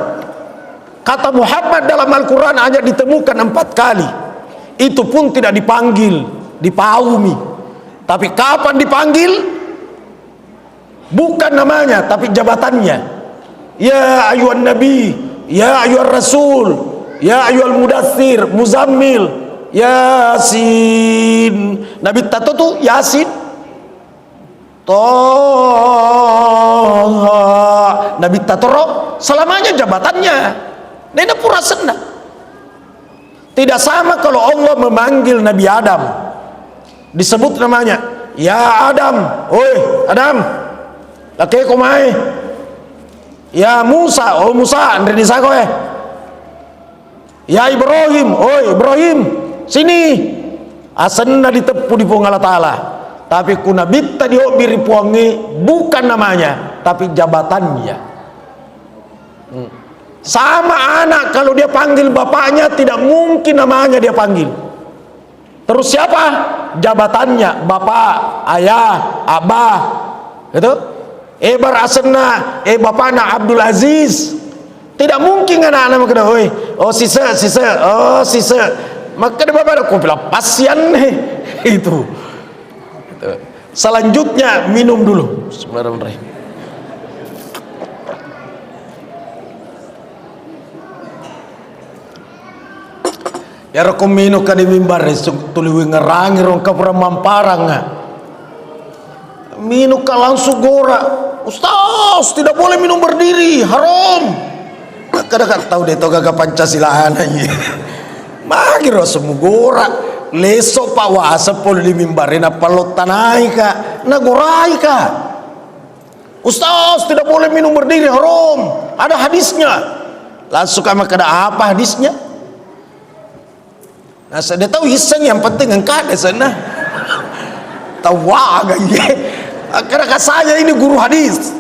Kata Muhammad dalam Al-Quran hanya ditemukan 4 kali. Itu pun tidak dipanggil, dipaumi. Tapi kapan dipanggil? Bukan namanya, tapi jabatannya. Ya ayuhan nabi, ya ayuhan rasul, ya ayuhal mudaththir, muzammil, yasin. Nabi tato tuh yasin. Toha. Nabi tatoro selamanya jabatannya. Nena pura senang. Tidak sama kalau Allah memanggil Nabi Adam, disebut namanya, ya Adam, oi Adam, laki komai, ya Musa, oh Musa, andre disa kowe, ya Ibrahim, oi Ibrahim, sini, asenna ditepu di puang Allah Ta'ala, tapi kuna bitta diobiri puangi, bukan namanya, tapi jabatannya. Sama anak kalau dia panggil bapaknya tidak mungkin namanya dia panggil. Terus siapa? Jabatannya, bapak, ayah, abah. Gitu? Bar asenna, bapakna Abdul Aziz. Tidak mungkin anak-anak kena hoi. Oh sisa, oh sisa. Maka dia bapak aku bilang pasien itu. Selanjutnya minum dulu. Bismillahirrahmanirrahim. Ya rekom minu ka di mimbar tuliwi ngerangi rong ka pura mamparang minu ka langsung gora, Ustaz tidak boleh minum berdiri, haram. Kadang-kadang tahu deh to gaga Pancasilaan aja magi ro semu gora leso pak wasa pol di mimbarin apa lo tanai ka nagorai ka, Ustaz tidak boleh minum berdiri, haram, ada hadisnya. Langsung kama kada apa hadisnya. Nah, saya tahu hisang yang penting engkau ada sana. Tahu agak ye. Karena saya ini guru hadis.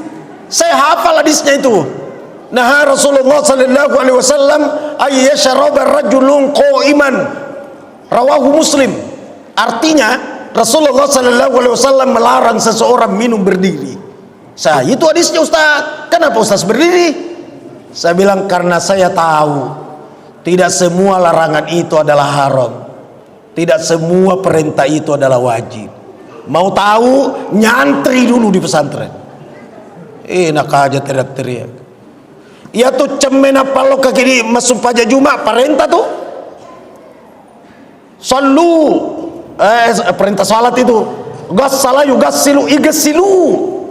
Saya hafal hadisnya itu. Nah, Rasulullah sallallahu alaihi wasallam ay yashrab ar-rajulun qa'iman. Rawahu Muslim. Artinya Rasulullah sallallahu alaihi wasallam melarang seseorang minum berdiri. Saya itu hadisnya Ustaz. Kenapa Ustaz berdiri? Saya bilang karena saya tahu tidak semua larangan itu adalah haram. Tidak semua perintah itu adalah wajib. Mau tahu? Nyantri dulu di pesantren. Enak aja teriak-teriak. Ya tuh cemena palo kaki di masuk pajak Jumat perintah tuh. Sallu perintah salat itu. Gassala yugassilu igassilu.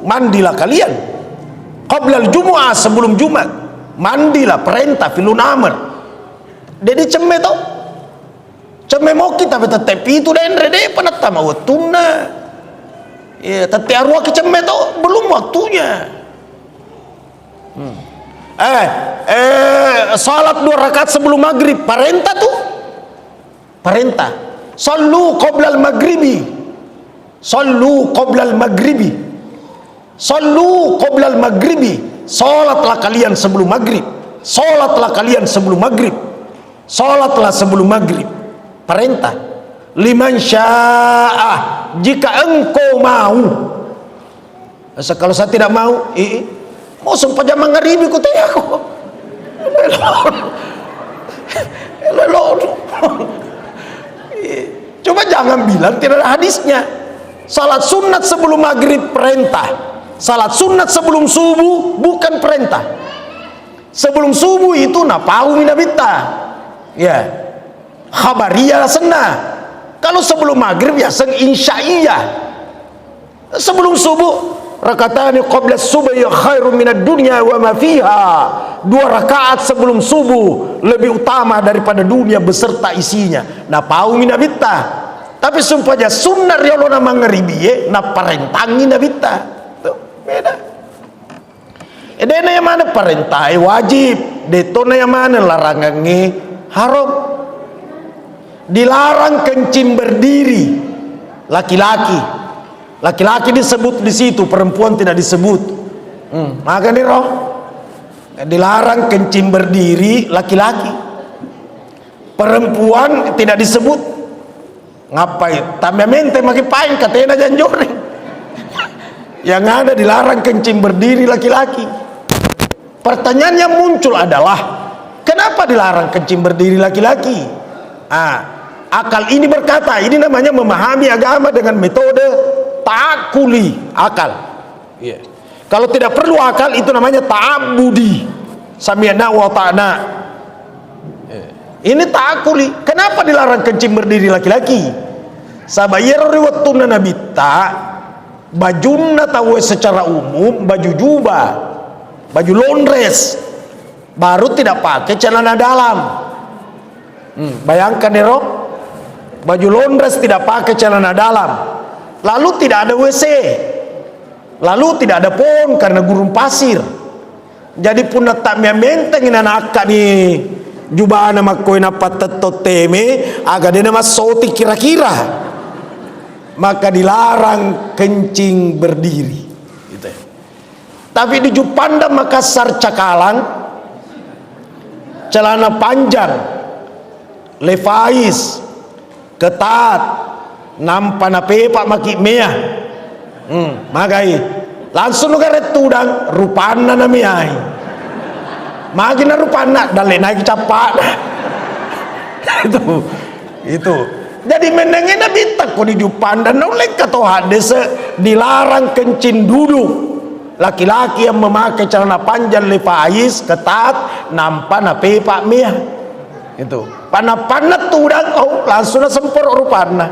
Mandilah kalian. Qablal Jumu'ah, sebelum Jumat. Mandilah, perintah filun amr. Dedi cemme to, cemme mau kita beta tepi itu dan rede penata mau tuna, ya tapi arwah ke cemme to belum waktunya. Salat 2 rakaat sebelum maghrib, perintah tuh, perintah. Sallu qoblal maghribi, sallu qoblal maghribi, sallu qoblal maghribi. Salatlah kalian sebelum maghrib, salatlah kalian sebelum maghrib. Salatlah sebelum maghrib, perintah. Liman sya'ah, jika engkau mau. Kalau saya tidak mau, mau sumpah jam maghrib ikut aku. Coba jangan bilang tidak ada hadisnya. Salat sunat sebelum maghrib perintah. Salat sunat sebelum subuh bukan perintah. Sebelum subuh itu napau minabita. Ya, khabariyah senah. Kalau sebelum maghrib ya seng insya'iyah. Sebelum subuh rakatani qabla subuh ya khairum minad dunya wa ma fiha. 2 rakaat sebelum subuh lebih utama daripada dunia beserta isinya. Nah pau minabita. Tapi sumpahnya sunnah riolo na maghribi na parentangi nabita. Tuh, beda. Edena yang mana perintah wajib, detona yang mana larangannya haram. Dilarang kencing berdiri laki-laki. Laki-laki disebut di situ, perempuan tidak disebut. Maka nih roh dilarang kencing berdiri laki-laki. Perempuan tidak disebut. Ngapain? Tambamente makin pain katanya janjore. Yang ada dilarang kencing berdiri laki-laki. Pertanyaan yang muncul adalah kenapa dilarang kencing berdiri laki-laki? Akal ini berkata, ini namanya memahami agama dengan metode ta'akuli, akal. Yeah. Kalau tidak perlu akal, itu namanya ta'abudi, sami'na wa ta'na. Ini ta'akuli. Kenapa dilarang kencing berdiri laki-laki? Sabayar riwatuna nabita bajunna tawe secara umum baju jubah, baju londres, baru tidak pakai celana dalam. Bayangkan ya, baju londres tidak pakai celana dalam, lalu tidak ada WC, lalu tidak ada pohon karena gurun pasir. Jadi pun tak menteng anak ni jubah nama koin apa tetoteme agak dia nama soti kira-kira, maka dilarang kencing berdiri. Gitu. Tapi di Jupanda Makassar Cakalang, celana panjang Levi's ketat nampak na pepak maki mea, magai langsung nugaret tudang rupana na meai, magi na rupana dale naik capak. itu jadi menengin nabi tak di Jupanda nolek kata hadis dilarang kencing duduk laki-laki yang memakai celana panjang Levi's ketat nampak na pepak mea. Itu panah-panah tudang langsung sempur rupana.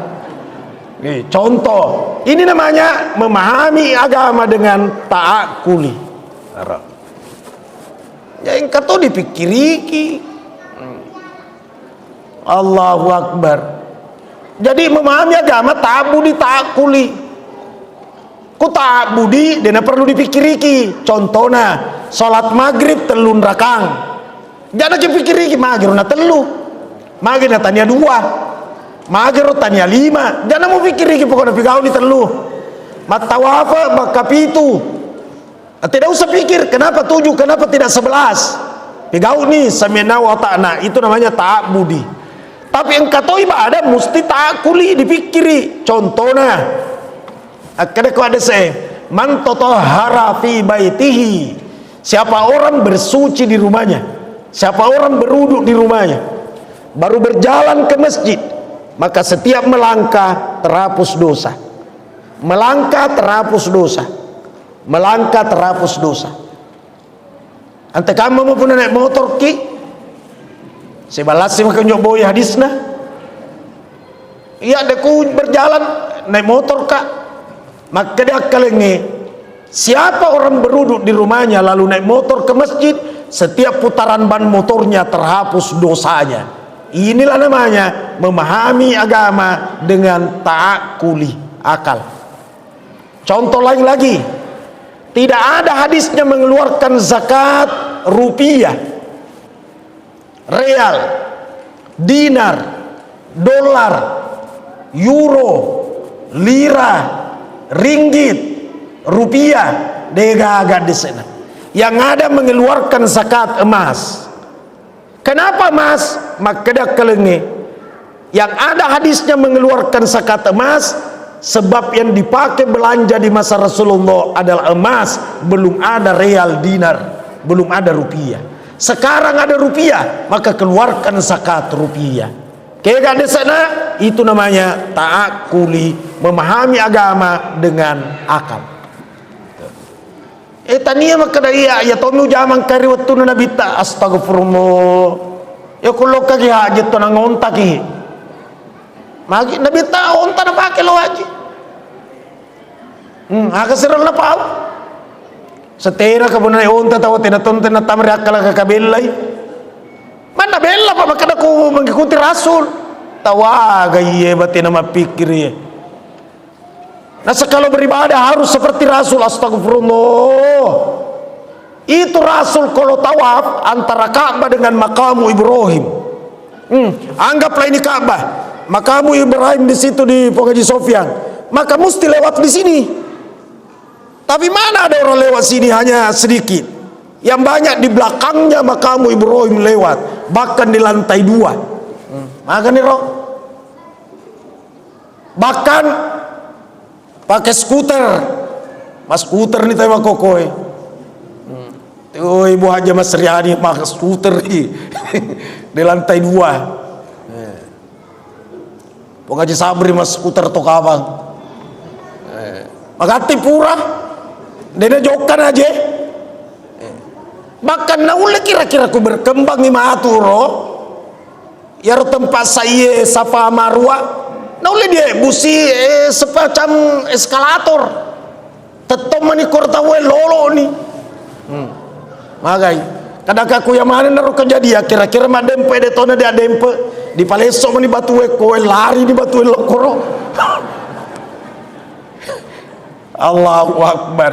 Contoh, ini namanya memahami agama dengan ta'akuli. Yang kata dipikiriki. Allahu Akbar. Jadi memahami agama ta'abudi ta'akuli. Ku ta'abudi dia perlu dipikiriki. Contohnya salat maghrib telun rakang. Jangan dipikiriki maghrib na telu, maghrib na tanya 2, maghrib tanya 5. Jangan mau pikiriki pokoknya pigau ni telu. Matawafa maka pitu. Tidak usah pikir kenapa 7, kenapa tidak 11. Pigau ni sami'na wa ta'na, itu namanya ta'abudi. Tapi engkau tahu ibadah mesti ta'akuli, dipikiri. Contohnya kada kau ada man tatahhara fi baitihi, siapa orang bersuci di rumahnya, siapa orang berwuduk di rumahnya, baru berjalan ke masjid, maka setiap melangkah terhapus dosa. Melangkah terhapus dosa. Melangkah terhapus dosa. Ante kamu mau punya naik motor ki, sebalas sih makan boy hadisna. Iya deku berjalan naik motor kak, maka dia kalenge. Siapa orang berwuduk di rumahnya lalu naik motor ke masjid, setiap putaran ban motornya terhapus dosanya. Inilah namanya memahami agama dengan ta'akuli, akal. Contoh lain lagi, tidak ada hadisnya mengeluarkan zakat rupiah, real, dinar, dolar, euro, lira, ringgit, rupiah, degaga di sana. Yang ada mengeluarkan zakat emas. Kenapa emas? Maka dia kelenge. Yang ada hadisnya mengeluarkan zakat emas, sebab yang dipakai belanja di masa Rasulullah adalah emas, belum ada real dinar, belum ada rupiah. Sekarang ada rupiah, maka keluarkan zakat rupiah. Kega di sana, itu namanya ta'akuli, memahami agama dengan akal. Tania maka daya ya tomu jaman kari waktu na nabita astagfirullah ya kulo kagi hajat to nang onta ki magi nabita onta na pake lo haji aga siral na pao setera ka bunay onta tawa tinatonte na tamri akala ka kabelay mana bella pa makada ko mengikuti rasul tawaga iye bati na mapikir ye. Nah kalau beribadah harus seperti Rasul, astagfirullah. Itu Rasul kalau tawaf antara Ka'bah dengan makamu Ibrahim. Anggaplah ini Ka'bah, makamu Ibrahim di situ di Haji Sofyan, maka mesti lewat di sini. Tapi mana ada orang lewat sini hanya sedikit. Yang banyak di belakangnya makamu Ibrahim lewat, bahkan di lantai 2. Maka nih roh. Bahkan pakai skuter, mas skuter nih tema kokoi. Ibu Haji Mas Riani pakai skuter di lantai 2. Pengaji sabri mas skuter to kabang. Magati pura. Dena jokan aja. Bahkan naule kira-kira ku berkembang ni maturo. Yar tempat saya sapa marwa. Naule dia busi semacam eskalator. Tetomani kortawe lolo ni. Magai. Kadang aku yang mana naruh kejadian kira-kira mah dempe detona dia dempe di paleso mani batuwe kowe lari di batuwe lokoro. Allahu Akbar.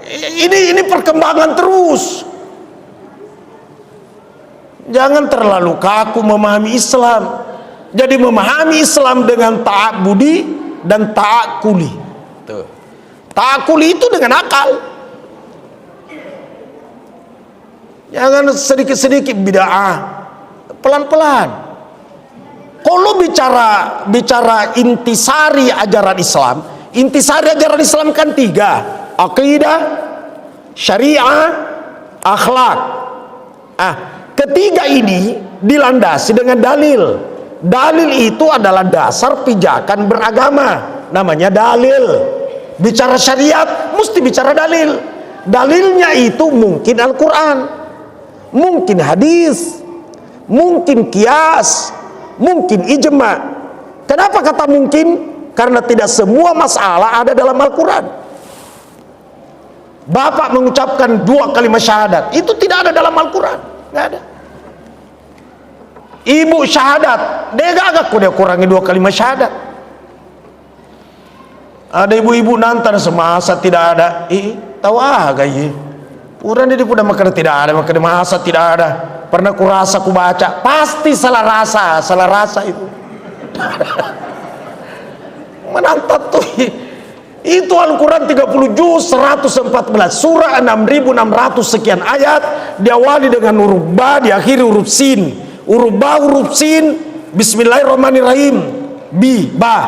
Ini perkembangan terus. Jangan terlalu kaku memahami Islam. Jadi memahami Islam dengan ta'abbudi dan ta'akuli. Ta'akuli itu dengan akal. Jangan sedikit-sedikit bid'ah, pelan-pelan. Kalau bicara intisari ajaran Islam, intisari ajaran Islam kan 3: akidah, syariah, akhlak. Ketiga ini dilandasi dengan dalil. Dalil itu adalah dasar pijakan beragama, namanya dalil. Bicara syariat mesti bicara dalil. Dalilnya itu mungkin Al-Quran, mungkin hadis, mungkin kias, mungkin ijma. Kenapa kata mungkin? Karena tidak semua masalah ada dalam Al-Quran. Bapak mengucapkan 2 kalimat syahadat, itu tidak ada dalam Al-Quran, nggak ada. Ibu syahadat, dia gak dia kurangi 2 kalimat syahadat. Ada ibu-ibu nantan semasa tidak ada, tahu gaya. Orang ini pun makan tidak ada, makan masa tidak ada. Pernah kurasa ku baca, pasti salah rasa itu. Menantat tuh. Itu Al-Quran 30 juz 114 surah 6600 sekian ayat, diawali dengan huruf ba, diakhiri huruf sin. Huruf ba, huruf sin, bismillahirrahmanirrahim, ba.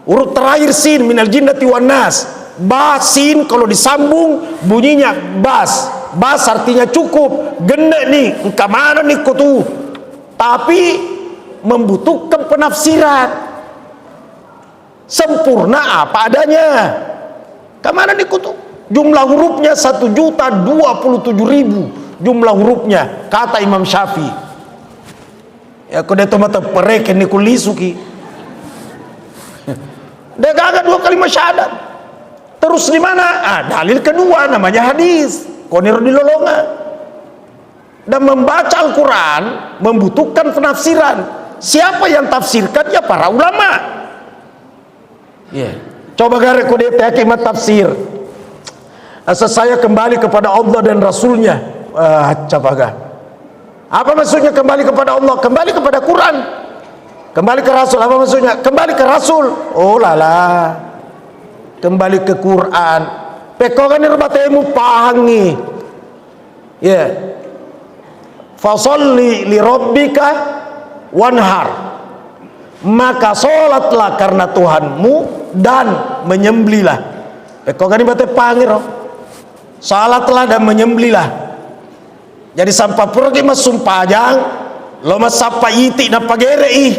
Huruf terakhir sin, minal jinnati wan nas. Ba sin kalau disambung bunyinya bas. Bas artinya cukup, gede nih, engkau mana nih kau tuh. Tapi membutuhkan penafsiran. Sempurna apa adanya. Kemana nih kau tuh? Jumlah hurufnya 1.027.000 jumlah hurufnya, kata Imam Syafi'i. Ya kau dia mata pereken nih kulisuki. Dia gak ada 2 kalimat syahadat. Terus di mana? Dalil kedua namanya hadis. Konir di lolongan. Dan membaca Al-Quran membutuhkan penafsiran. Siapa yang tafsirkan? Ya para ulama. Coba gare kode hakimat tafsir. Asal saya kembali kepada Allah dan Rasulnya. Coba apa maksudnya kembali kepada Allah? Kembali kepada Quran. Kembali ke Rasul. Apa maksudnya? Kembali ke Rasul. Oh lala. Kembali ke Quran. Pekogan irbatemu pahangi. Fasolli li rabbika wanhar. Maka sholatlah karena Tuhanmu dan menyembelilah. Pekogan irbatemu pahangi roh. Salatlah dan menyembelilah. Jadi sampai pergi mas sumpajang, lo mas sapa iti na pagerei.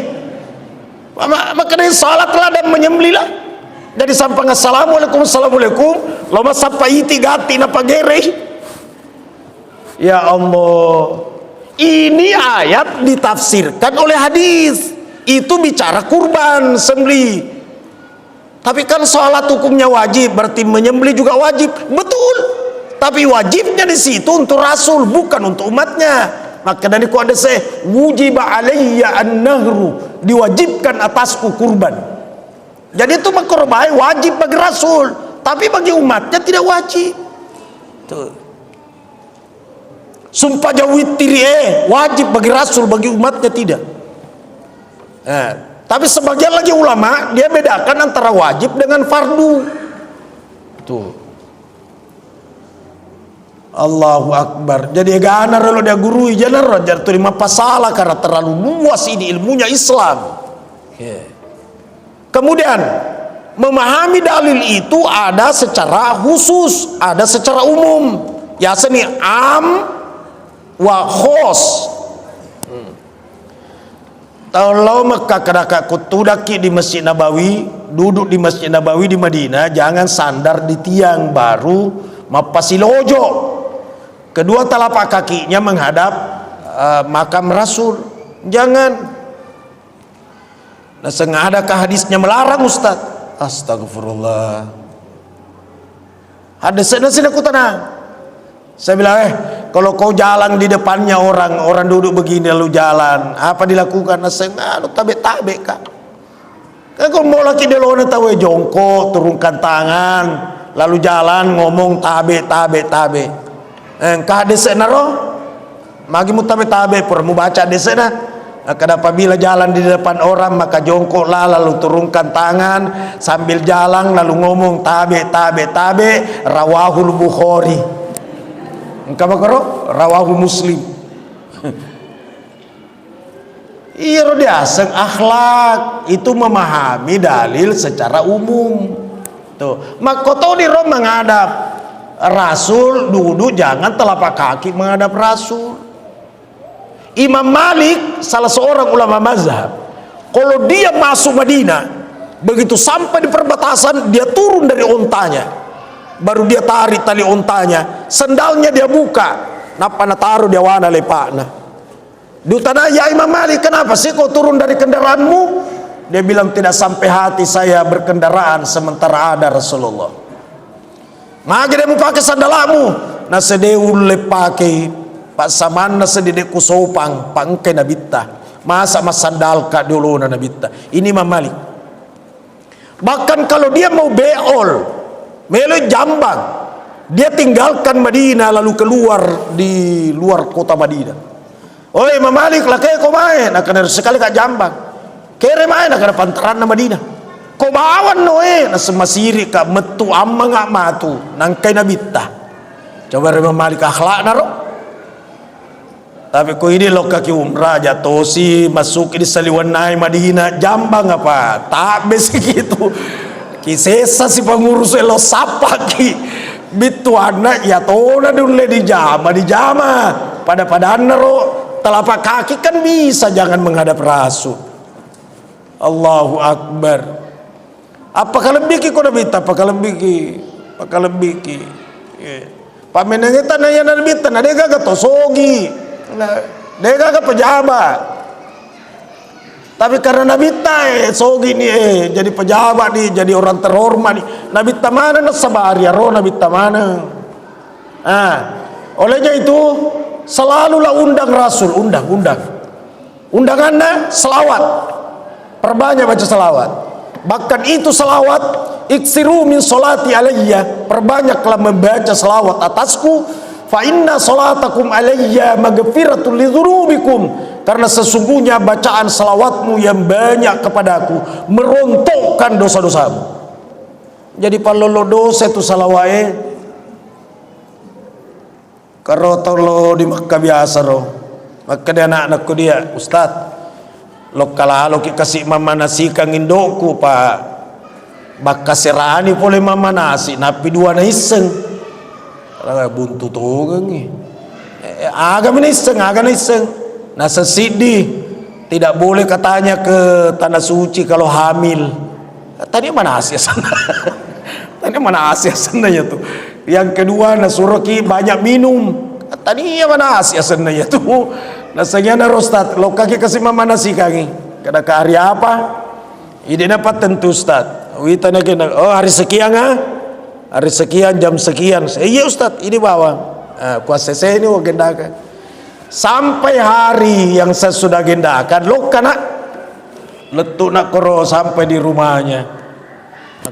Maka dia salatlah dan menyembelilah. Jadi sampai assalamualaikum, lo mas sapa iti gati na pagerei. Ya Allah, ini ayat ditafsirkan oleh hadis. Itu bicara kurban sembelih. Tapi kan salat hukumnya wajib, berarti menyembelih juga wajib. Betul. Tapi wajibnya di situ untuk Rasul, bukan untuk umatnya. Maka dari ku ada wujiba alayya an-nahru, diwajibkan atasku kurban. Jadi itu kurban wajib bagi Rasul, tapi bagi umatnya tidak wajib. Tuh. Sumpah jawitiri wajib bagi Rasul, bagi umatnya tidak. Tapi sebagian lagi ulama dia bedakan antara wajib dengan fardu. Tuh. Allahu Akbar. Jadi ganar lo dia gurui janar jar terima pasalah karena terlalu luas ini ilmunya Islam. Kemudian memahami dalil itu ada secara khusus, ada secara umum. Ya seni am wa khos. Taulau Mekah kadaka kutudaki di Masjid Nabawi, duduk di Masjid Nabawi di Madinah, jangan sandar di tiang baru mapasilojo. Kedua telapak kakinya menghadap makam Rasul. Jangan. Nah, sengadakah hadisnya melarang Ustaz? Astagfirullah. Hadisnya aku tenang. Saya bilang, kalau kau jalan di depannya orang duduk begini lalu jalan, apa dilakukan? Saya tabe kak. Kan kalau mau laki dia lawan tahu jongkok, turunkan tangan, lalu jalan ngomong tabe. Kah desena roh? Magi mu tabe per mu baca desena. Karena apabila jalan di depan orang maka jongkoklah lalu turunkan tangan sambil jalan lalu ngomong tabe. Rawahul Bukhari. Engkau makaro rawahu Muslim. Iya dia akhlak itu memahami dalil secara umum. Tuh, makoto di rom menghadap Rasul, duduk jangan telapak kaki menghadap Rasul. Imam Malik salah seorang ulama mazhab, kalau dia masuk Madinah, begitu sampai di perbatasan dia turun dari ontanya, baru dia tarik tali ontanya, sendalnya dia buka, napa na taruh dia wana lepakna. Ditanya ya Imam Malik, kenapa sih kau turun dari kendaraanmu? Dia bilang tidak sampai hati saya berkendaraan sementara ada Rasulullah. Maka dia mau pakai sandalamu, na sedeul lepake Pak Saman na sedede kusopang pangke nabita. Masa mas sandal ka dulu na nabita. Ini Imam Malik. Bahkan kalau dia mau beol, melo jambang, dia tinggalkan Madinah lalu keluar di luar kota Madinah. Oh Imam Malik lah kayak kau main, akan sekali kak jambang. Kere main akan pantaran na Madinah. Kau bawan noe na semasiri kak metu amma ngak matu nangkai nabita. Coba Imam Malik akhlak naro. Tapi kau ini lo kaki umrah jatosi masuk di Saliwanai Madinah jambang apa? Tak begitu. Kisesa si pengurus lo sapa ki bitu anak ya tona dulu di jama pada ro telapak kaki kan bisa jangan menghadap Rasul. Allahu Akbar. Apakah lebih ki kau nabita? Apakah lebih ki? Pamenangnya tanahnya nabita, nade gak tosogi. Dia kagak pejabat, tapi karena Nabi sogi nih jadi pejabat nih, jadi orang terhormat nih. Nabi tamana na sabari roh Nabi tamana. Olehnya itu selalulah undang Rasul, undangannya selawat, perbanyak baca selawat. Bahkan itu selawat iksiru min solati alayya, perbanyaklah membaca selawat atasku. Fa inna salatakum alayya maghfiratul lidzunubikum, karena sesungguhnya bacaan salawatmu yang banyak kepadaku merontokkan dosa-dosamu. Jadi palolo dosa itu salawae karo tolo di Makkah biasa ro. Maka dia anak-anakku dia Ustaz lo kalau ki kasih mama nasi kangin doku pak baka serani pole mama nasi napi dua na iseng buntu togengi agak iseng nah sesidi tidak boleh katanya ke tanah suci kalau hamil. Tadi mana Asia sana sananya tuh. Yang kedua nah suraki banyak minum, tadi mana Asia sananya tuh. Nah segiana Ustaz lo kaki kasih mama nasi kaki kada ke hari apa ini dapat tentu Ustaz witanya kena hari sekian hari sekian jam sekian. Iya Ustaz ini bawa kuasa saya ini gendakan sampai hari yang saya sudah gendakan lo kana letuk nak koro sampai di rumahnya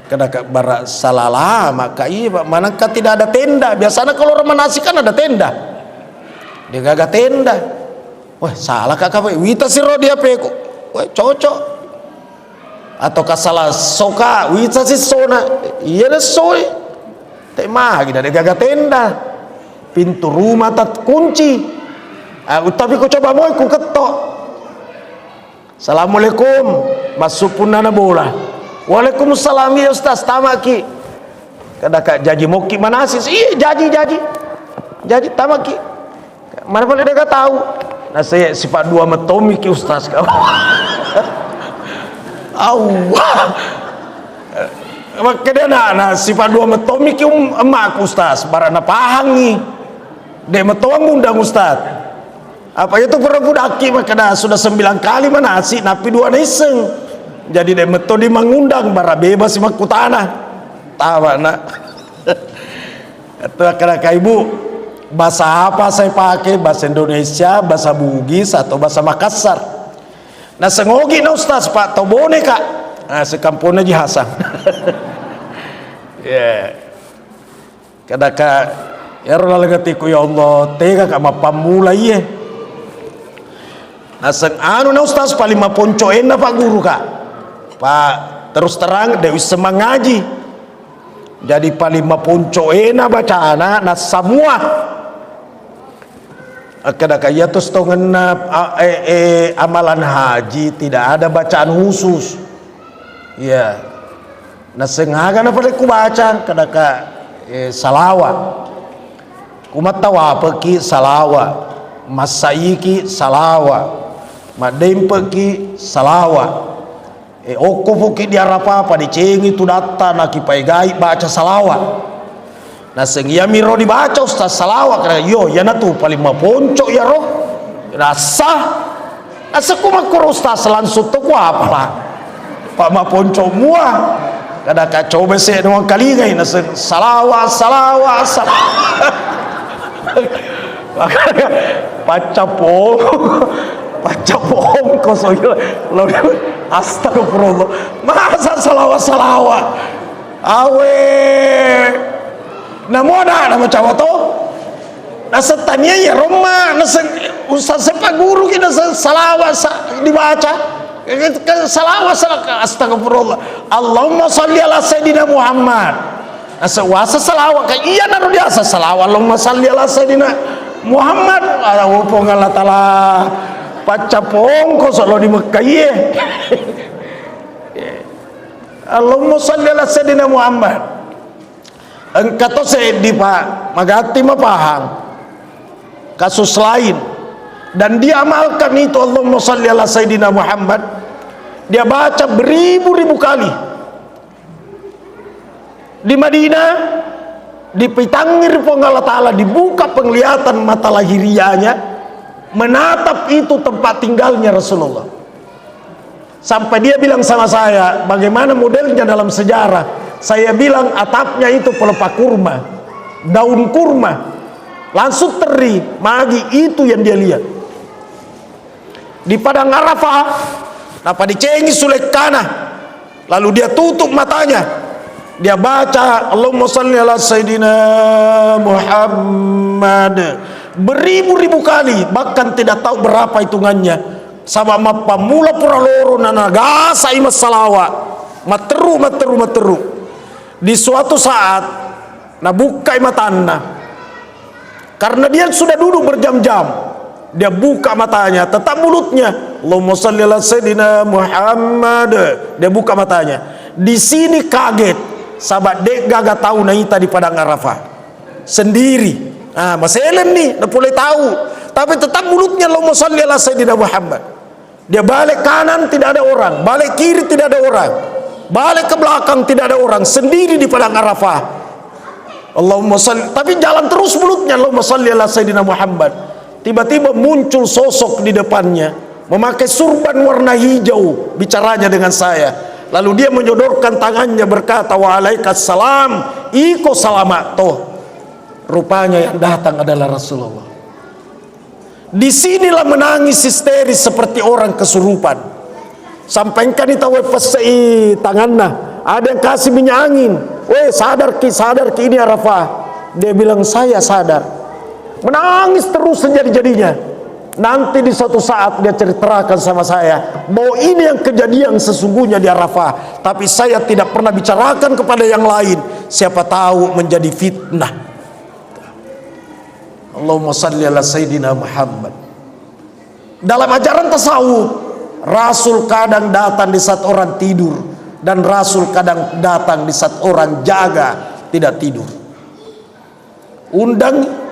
kena barak salala maka iya manakah tidak ada tenda. Biasanya kalau orang manasi kan ada tenda, dia gak tenda. Wah salah kakak wita siro dia peko wah cocok atau kasalah soka wita si sona iya deh soy tema kita ada gagak tenda, pintu rumah tak kunci. Tapi ku coba mau ku ketok. Assalamualaikum, masuk pun nana bola. Waalaikumsalam ya Ustaz, tamaki. Kada kak jaji moki manasis, iya jaji tamaki. Mana boleh dia tahu? Nah saya sifat dua metomi ki Ustaz kau. Allah. Makanya nah sifat dua metomi ki emak Ustaz, barana pahang ni. Dek metoang undang Ustaz. Apa itu perlu daki makanya sudah 9 kali manasi napi 2 niseng. Jadi dek meto di mengundang bara bebas maku tanah. Tawa nak. Itu kira-kira ibu bahasa apa saya pakai, bahasa Indonesia, bahasa Bugis atau bahasa Makassar. Nah sengogi na Ustaz Pak Tobone kak. Nah sekampungnya Ji Hasan. Ya. Kadaka ya rola ngetiku ya Allah tega kak mapamula iye. Nah seng anu na Ustaz paling maponcoen na Pak Guru kak. Pak terus terang dewi semangaji. Jadi paling maponcoen na bacana na semua. Kadang ya terus tongen amalan haji tidak ada bacaan khusus. Ya. Nah sengaja na pada ku baca kadang salawat. Kumat tawa peki salawat. Masaiki salawat. Madempeki salawat. Oko ki di apa dicengi tu data nak kipai gaib baca salawat. Nah sengia miro dibaca Ustaz salawat karena yo ya na tu paling maponco ya roh rasa asa ku makur Ustaz langsung tu ku apa lah pak maponco mua kada kacau bese dengan kali ngai na salawat baca pohon kosong lo astagfirullah masa salawat awe namo ada nama cawa to nasa tanya ya Roma nasa Ustaz Pak Guru kita salawat dibaca salawat astagfirullah Allahumma sholli ala sayyidina Muhammad nasa wasa salawat kayak iya naruh biasa salawat Allahumma sholli ala sayyidina Muhammad ada wupong Allah taala pacapong ko solo di Mekah ye Allahumma sholli ala sayyidina Muhammad engkau saya di Pak magati mapahang kasus lain dan dia amalkan itu Allahumma sholli ala sayyidina Muhammad dia baca beribu-ribu kali di Madinah di pitangir Allah Ta'ala dibuka penglihatan mata lahirianya menatap itu tempat tinggalnya Rasulullah sampai dia bilang sama saya bagaimana modelnya dalam sejarah. Saya bilang atapnya itu pelepah kurma, daun kurma langsung teri magi itu yang dia lihat di padang Arafah. Napa dicengi sulekana lalu dia tutup matanya dia baca Allahumma sholli ala sayyidina Muhammad beribu-ribu kali bahkan tidak tahu berapa hitungannya sama mapamula pura loro nanagasa imas salawat materu di suatu saat nabuka matanya karena dia sudah duduk berjam-jam dia buka matanya tetap mulutnya Allahumma sholli ala sayyidina Muhammad dia buka matanya di sini kaget sahabat dek gaga tahu naita di padang Arafah sendiri. Ah, maselen nih, udah boleh tahu. Tapi tetap mulutnya Allahumma sholli ala sayyidina Muhammad. Dia balik kanan tidak ada orang, balik kiri tidak ada orang, balik ke belakang tidak ada orang, sendiri di padang Arafah. Allahumma sholli, tapi jalan terus mulutnya Allahumma sholli ala sayyidina Muhammad. Tiba-tiba muncul sosok di depannya, memakai surban warna hijau, bicaranya dengan saya. Lalu dia menyodorkan tangannya berkata, "Waalaikumsalam, iko salamat toh." Rupanya yang datang adalah Rasulullah. Disinilah menangis histeris seperti orang kesurupan. Sampaikan itu pesei tangannya, ada yang kasih minyak angin. Weh sadar ki ini Arafah. Dia bilang saya sadar. Menangis terus sejadi-jadinya. Nanti di suatu saat dia ceritakan sama saya bahwa ini yang kejadian sesungguhnya di Arafah. Tapi saya tidak pernah bicarakan kepada yang lain. Siapa tahu menjadi fitnah. Allahumma salli ala sayyidina Muhammad. Dalam ajaran tasawuf, Rasul kadang datang di saat orang tidur dan Rasul kadang datang di saat orang jaga tidak tidur. Undang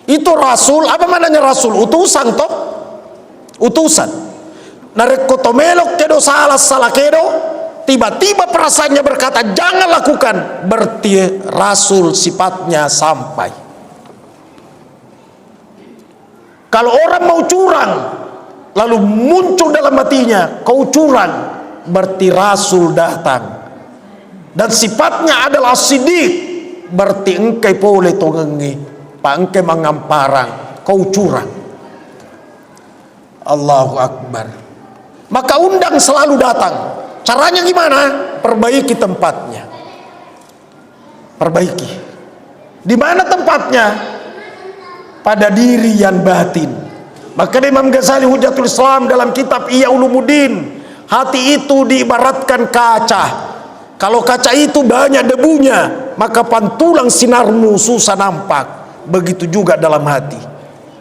itu Rasul, apa maknanya Rasul? Utusan toh. utusan. Narekotomelok kedo salah kedo, tiba-tiba perasaannya berkata jangan lakukan, berarti Rasul sifatnya sampai. Kalau orang mau curang lalu muncul dalam hatinya kau curang, berarti Rasul datang. Dan sifatnya adalah sidik, berarti engkai boleh tongengi, pak engkai mengamparang, kau curang. Allahu Akbar. Maka undang selalu datang. Caranya gimana? Perbaiki tempatnya. Perbaiki. Di mana tempatnya? Pada diri yang batin. Maka Imam Ghazali Hujatul Islam dalam kitab Ihya Ulumuddin, hati itu diibaratkan kaca. Kalau kaca itu banyak debunya, maka pantulang sinarmu susah nampak. Begitu juga dalam hati.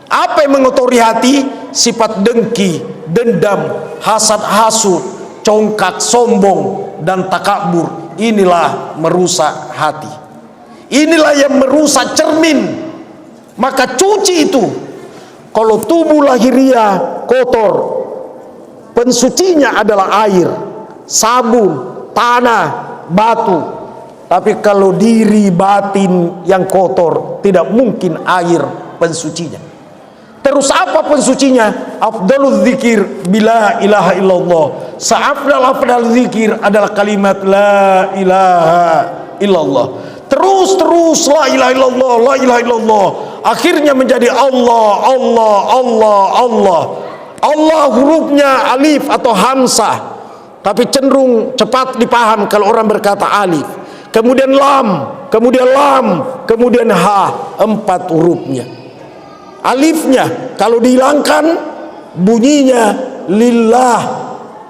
Apa yang mengotori hati? Sifat dengki, dendam, hasad, hasud, congkak, sombong, dan takabur. Inilah merusak hati. Inilah yang merusak cermin. Maka cuci itu. Kalau tubuh lahiriah kotor, pensucinya adalah air, sabun, tanah, batu. Tapi kalau diri batin yang kotor, tidak mungkin air pensucinya. Terus apa pensucinya? Afdalul zikir bila ilaha illallah. Seafdal zikir adalah kalimat la ilaha illallah. Terus la ilaha illallah, la ilaha illallah. Akhirnya menjadi Allah, Allah, Allah, Allah. Allah hurufnya alif atau hamzah, tapi cenderung cepat dipaham kalau orang berkata alif. Kemudian lam, kemudian lam, kemudian ha, 4 hurufnya. Alifnya kalau dihilangkan bunyinya lillah.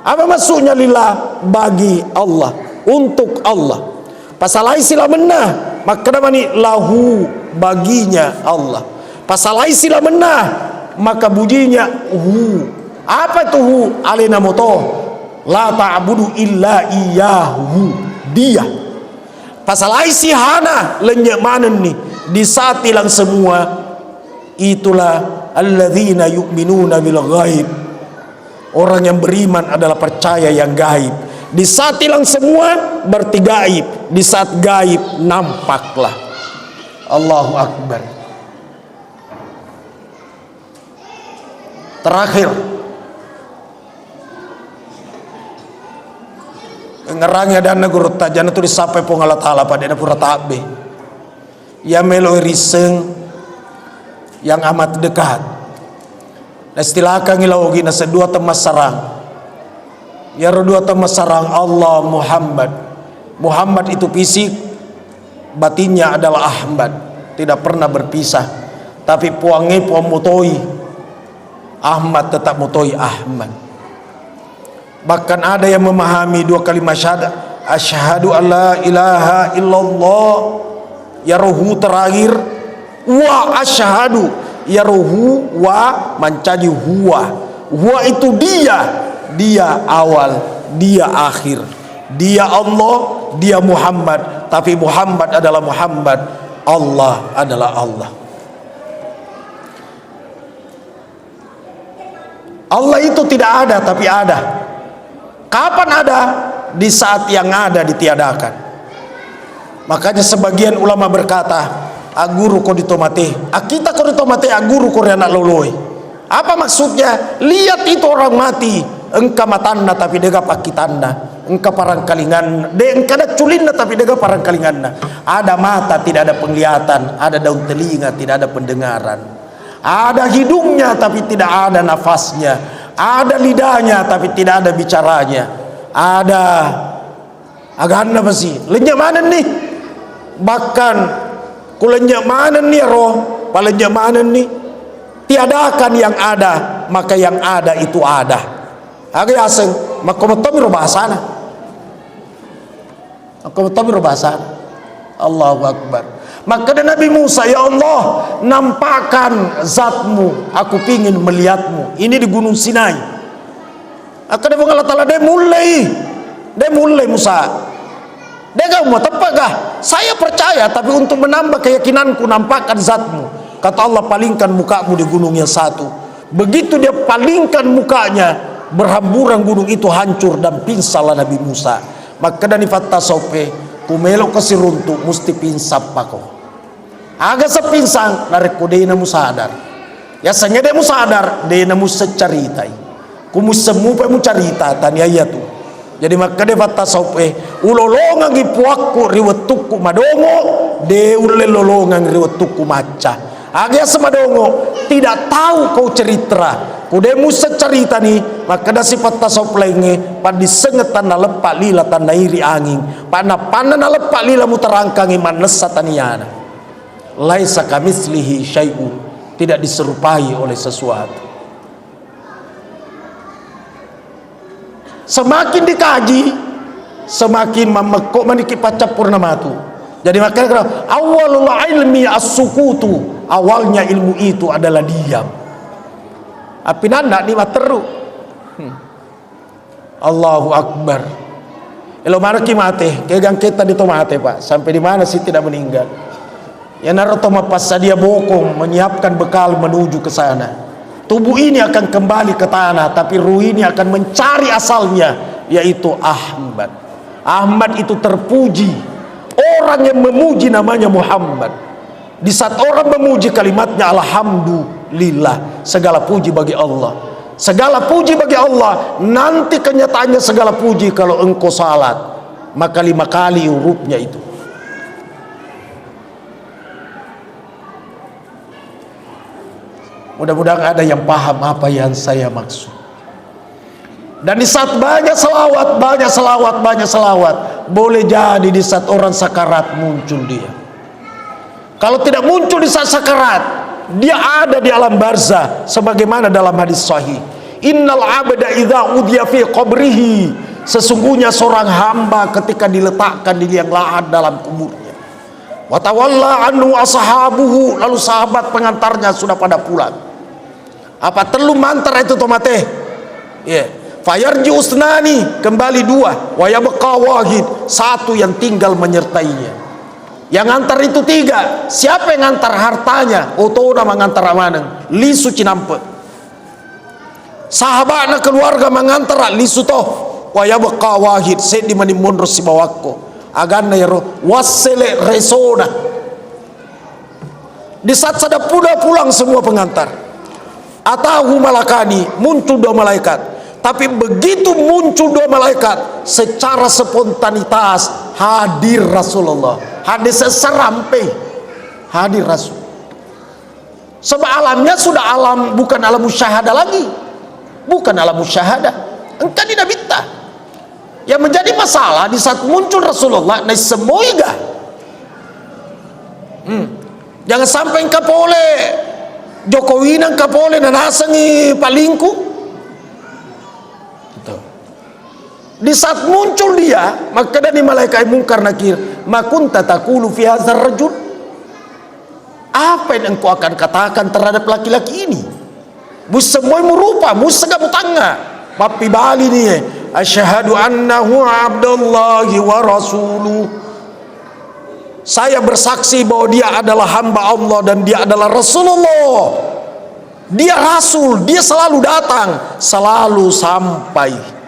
Apa maksudnya lillah? Bagi Allah, untuk Allah. Pasal sila menah, maka namanya lahu, baginya Allah. Pasal sila menah, maka bunyinya hu. Apa itu hu? Alena moto la ta'budu illa iyyahu, dia. Pasal hana lenyak mana nih di saat hilang semua. Itulah alladzina yu'minuna bil ghaib. Orang yang beriman adalah percaya yang gaib. Di saat hilang semua berarti gaib. Di saat gaib nampaklah. Allahu Akbar. Terakhir, ngerangnya dan negara tajana tu disapai pengala taala pada pura tabe. Ya melo riseng yang amat dekat. Dan istilahkan ngilaugi na sedua temas sarang. Ya dua temas sarang Allah Muhammad. Muhammad itu fisik, batinnya adalah Ahmad. Tidak pernah berpisah. Tapi puange puang motoi, Ahmad tetap motoi Ahmad. Bahkan ada yang memahami dua kalimat syahadat, asyhadu alla ilaha illallah, ya rohu terakhir, wa asyhadu, ya rohu wa mancaji huwa. Huwa itu dia awal, dia akhir, dia Allah, dia Muhammad. Tapi Muhammad adalah Muhammad, Allah adalah Allah. Allah itu tidak ada tapi ada. Kapan ada? Di saat yang ada ditiadakan. Makanya sebagian ulama berkata, aguru ko ditomate, akita ko ditomate, aguru ko anak loloi. Apa maksudnya? Lihat itu orang mati, engka matanna tapi dega pakitanna, engka parang kalingan, engka ada culinna tapi dega parang kalinganna. Ada mata tidak ada penglihatan, ada daun telinga tidak ada pendengaran, ada hidungnya tapi tidak ada nafasnya, ada lidahnya tapi tidak ada bicaranya, ada agana besi. Lenyak mana nih? Bahkan kulenyak mana nih roh? Palenyak mana nih? Tiadakan yang ada, maka yang ada itu ada. Agak asing, maka matomi bahasana. Maka matomi bahasana. Allahu Akbar. Maka Nabi Musa, ya Allah, nampakkan zatmu, aku pingin melihatmu. Ini di Gunung Sinai. Akan Allah Ta'ala dia mulai Musa. Dia gak mau tepat. Saya percaya, tapi untuk menambah keyakinanku, nampakkan zatmu. Kata Allah, palingkan mukamu di gunung yang satu. Begitu dia palingkan mukanya, berhamburan gunung itu hancur dan pingsanlah Nabi Musa. Maka dan ifatta sope kumelo kasi runtuk musti pinsap pako. Aga sa pinsang nareko de na musadar. Ya sanya de musadar de na musacaritai. Kumusemu pa mu carita taniaya tu. Jadi maka de fatta sope ulolongang ipuakku riwetukku madongo de ulelolongang riwetukku maca. Agak semadongo tidak tahu kau cerita kudemu secerita ni maka da sifat tasawuf lenge pad disengetan na lepak lila tanda iri angin pana na lepak lila muterangkangi manesa taniyana laisa kamitslihi syai'un, tidak diserupai oleh sesuatu. Semakin dikaji semakin memekok maniki pacap purnamatu. Jadi makanya awalul ilmi as-sukutu, awalnya ilmu itu adalah diam. Api nanda di materu. Allahu Akbar. Elo mana ki mate, kegang kita di tomate Pak, sampai di mana sih tidak meninggal. Ya naruto mapas dia bokong menyiapkan bekal menuju ke sana. Tubuh ini akan kembali ke tanah, tapi ruh ini akan mencari asalnya, yaitu Ahmad. Ahmad itu terpuji. Orang yang memuji namanya Muhammad. Di saat orang memuji kalimatnya alhamdulillah, segala puji bagi Allah. Segala puji bagi Allah. Nanti kenyataannya segala puji kalau engkau salat, maka 5 kali hurufnya itu. Mudah-mudahan ada yang paham apa yang saya maksud. Dan di saat banyak selawat, boleh jadi di saat orang sakarat muncul dia. Kalau tidak muncul di saat sakarat, dia ada di alam barzah, sebagaimana dalam hadis sahih. Innal abda idza udhiya fi qabrihi, sesungguhnya seorang hamba ketika diletakkan di liang lahat dalam kuburnya. Wa tawalla anhu ashabuhu, lalu sahabat pengantarnya sudah pada pulang. Apa terlu mantar itu tomate? Ya. Fayarji usnani, kembali 2, wa yabqa wahid, 1 yang tinggal menyertainya. Yang ngantar itu 3. Siapa yang ngantar hartanya? Otona mengantar amanang, lisu cinampe. Sahabatnya keluarga mengantar lisu toh, wa yabqa wahid, sedi manimondro si bawakko. Aganna yaro wasele resona. Di saat sada pulang semua pengantar. Atahu malakani, muncul 2 malaikat. Tapi begitu muncul 2 malaikat, secara spontanitas hadir Rasulullah. Hadir seserampe, hadir Rasul. Sebab alamnya sudah alam, bukan alam musyahadah lagi. Bukan alam musyahadah. Engkau tidak bisa. Yang menjadi masalah di saat muncul Rasulullah, nah semoga jangan sampai engkau boleh Jokowi nang kapole nanasangi palingku. Di saat muncul dia, maka dari malaikat mungkar nakir, makunta taqulu fi hadzal rajul, apa yang engkau akan katakan terhadap laki-laki ini? Semua merupa musga mutanga papi bali ni asyhadu annahu abdullahi wa rasuluh, saya bersaksi bahwa dia adalah hamba Allah dan dia adalah Rasulullah. Dia Rasul, dia selalu datang, selalu sampai.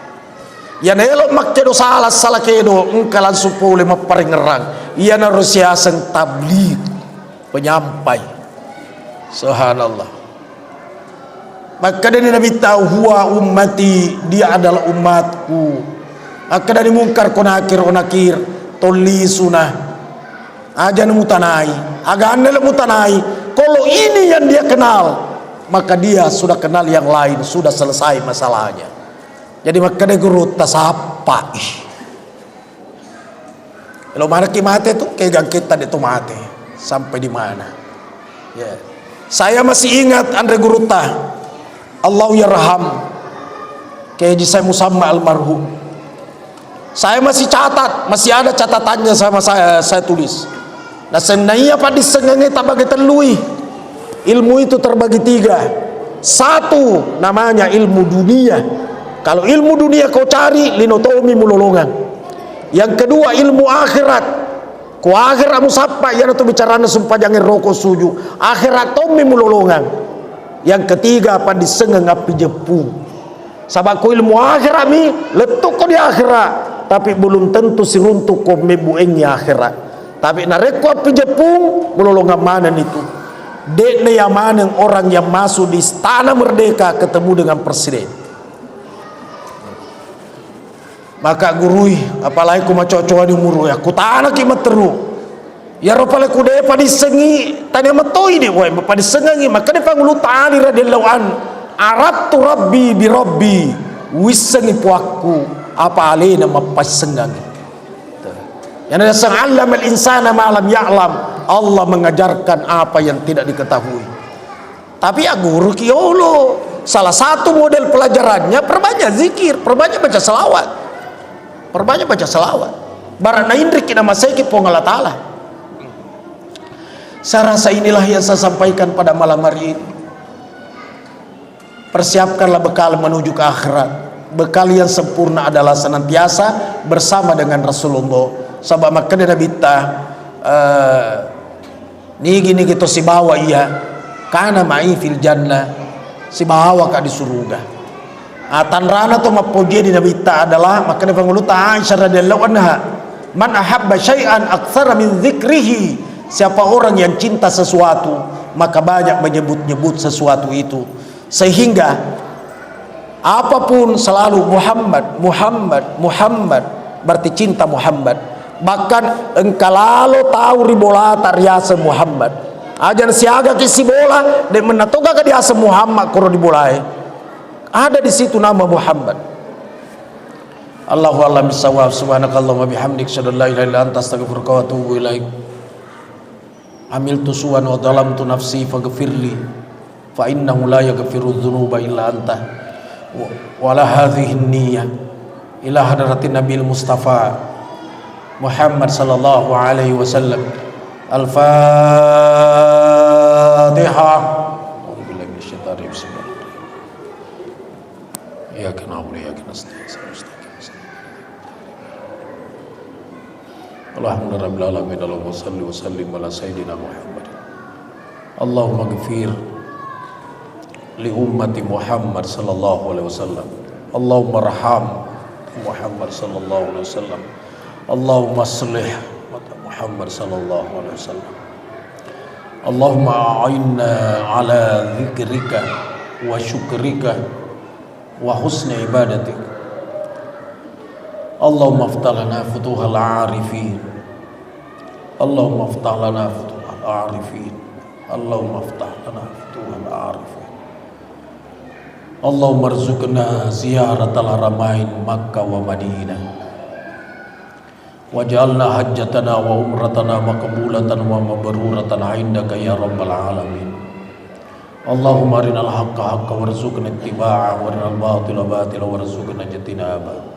Ya elok makkedo salah kedo engkau langsung boleh maperingerang. Ia narusiasan tabligh, penyampai. Subhanallah. Maka dari Nabi tahu huwa ummati, dia adalah umatku. Maka dari mungkar onakir toli sunah aja mutanai, agak mutanai. Kalau ini yang dia kenal, maka dia sudah kenal yang lain, sudah selesai masalahnya. Jadi maka dia guru tasapa. Kalau mana mate tu kegang kita di tomate sampai di mana? Ya. Saya masih ingat Andre Guruta, Allah yarham, keji saya musamma almarhum. Saya masih catat, masih ada catatannya sama saya tulis. Nah sebenarnya apa disengenge tabagi terlui. Ilmu itu terbagi 3. 1 namanya ilmu dunia. Kalau ilmu dunia kau cari, linotomi mulolongan. Yang kedua ilmu akhirat. Ku akhirat musapa, ya tu bicarana sumpah jangan rokok suju. Akhirat tomi mulolongan. Yang ketiga apa disengeng api jepung. Sabab ko ilmu akhirat mi letuk ko di akhirat, tapi belum tentu si runtuk ko mebuengi akhirat. Tapi nareku api jepung melolong amanan itu. Dekne yang mana orang yang masuk di istana merdeka ketemu dengan presiden. Maka gurui apalagi ku macocoa di muru ya ku tanah ki materu. Ya ropale ku de pa disengi tanya matoi de we pa disengi maka de pangulu tali radhiyallahu an. Arabtu rabbi bi rabbi wisengi puakku apa alena mapasengangi. Yang ada sang allama al-insana ma lam ya'lam. Allah mengajarkan apa yang tidak diketahui. Tapi ya guru kiolo salah satu model pelajarannya perbanyak zikir, perbanyak baca selawat. Perbanyak baca selawat. Barana indrik kita masaiki pongala ta'ala. Saya rasa inilah yang saya sampaikan pada malam hari ini. Persiapkanlah bekal menuju ke akhirat. Bekal yang sempurna adalah senantiasa bersama dengan Rasulullah. Sebab makanya Nabi ta gini gitu si bawa iya kana ma'i fil jannah, si bawa ka di surga. Tanrana to mapoje di Nabi ta adalah makanya pangulu ta Aisyah radhiyallahu anha, man ahabba syai'an aktsara min dzikrihi, siapa orang yang cinta sesuatu maka banyak menyebut-nyebut sesuatu itu, sehingga apapun selalu Muhammad Muhammad Muhammad, berarti cinta Muhammad. Bahkan engkalalo tahu ribola tariasa Muhammad ajar siaga kisi bola dan menatoga ke diasa Muhammad koro dibolai ada di situ nama Muhammad. Allahu a'lam bissawab. Subhanakallahumma bihamdik asyhadu an la ilaha illa anta astaghfiruka wa atubu ilaik. Amiltu suwan wa dhalamtu nafsi faghfirli fa innahu la yaghfiru dzunuba illa anta wa la hadhihi niyyah ila hadratin nabiyil mustafa Muhammad sallallahu alaihi wasallam. Al-Fatihah. A'udzubillahi minasyaitonir rajim. Iyyaka na'budu wa iyyaka nasta'in. Alhamdulillahirabbil alamin. Allahumma shalli wa sallim ala sayyidina Muhammad. Allahumma ighfir li ummati Muhammad sallallahu alaihi wasallam. Allahumma arham Muhammad sallallahu alaihi wasallam. Allahumma aslih Muhammad sallallahu alaihi wasallam. Allahumma a'inna ala dzikrika wa syukrika wa husni ibadatik. Allahumma aftah lana futuhal arifin. Allahumma aftah lana futuhal arifin. Allahumma aftah lana futuhal arifin. Allahumma arzuqna ziyaratal haramain Makkah wa Madinah. Waj'alna hajjatana wa umratana maqbulatan wa mabruratan 'indaka ya rabbal alamin. Allahumma arinal haqqa haqqan warzuqna ittiba'ahu wa arinal batila batila warzuqna ijtinaba.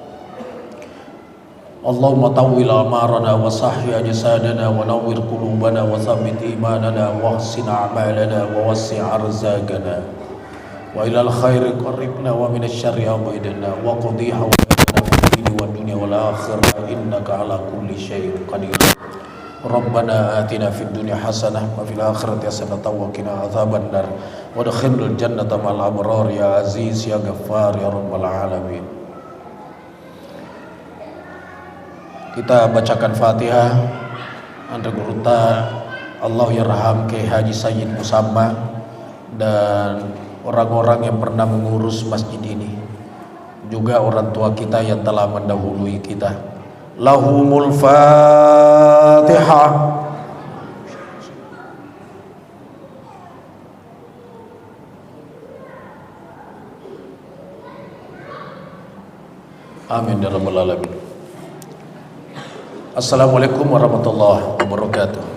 Allahumma tawwil amarana wa sahhi ajsadana wa nawwir qulubana wa thabbit imanana wa ahsin a'malana wa wassi' arzaqana wa ilal khairi qarribna wa minasy syarri abidna wa qudhi wa dunya wal akhirah innaka ala kulli syai'in qadir. Rabbana atina fid dunya hasanah wa fil akhirati hasanah wa qina adzabannar wa adkhilnal jannata ma'al abrar ya aziz ya ghaffar ya rabbal alamin. Kita bacakan Fatihah anda guruta Allah yarham ke Haji Sayyid Musamma dan orang-orang yang pernah mengurus masjid ini, juga orang tua kita yang telah mendahului kita. Lahumul Fatihah. Amin ya rabbal alamin. Assalamualaikum warahmatullahi wabarakatuh.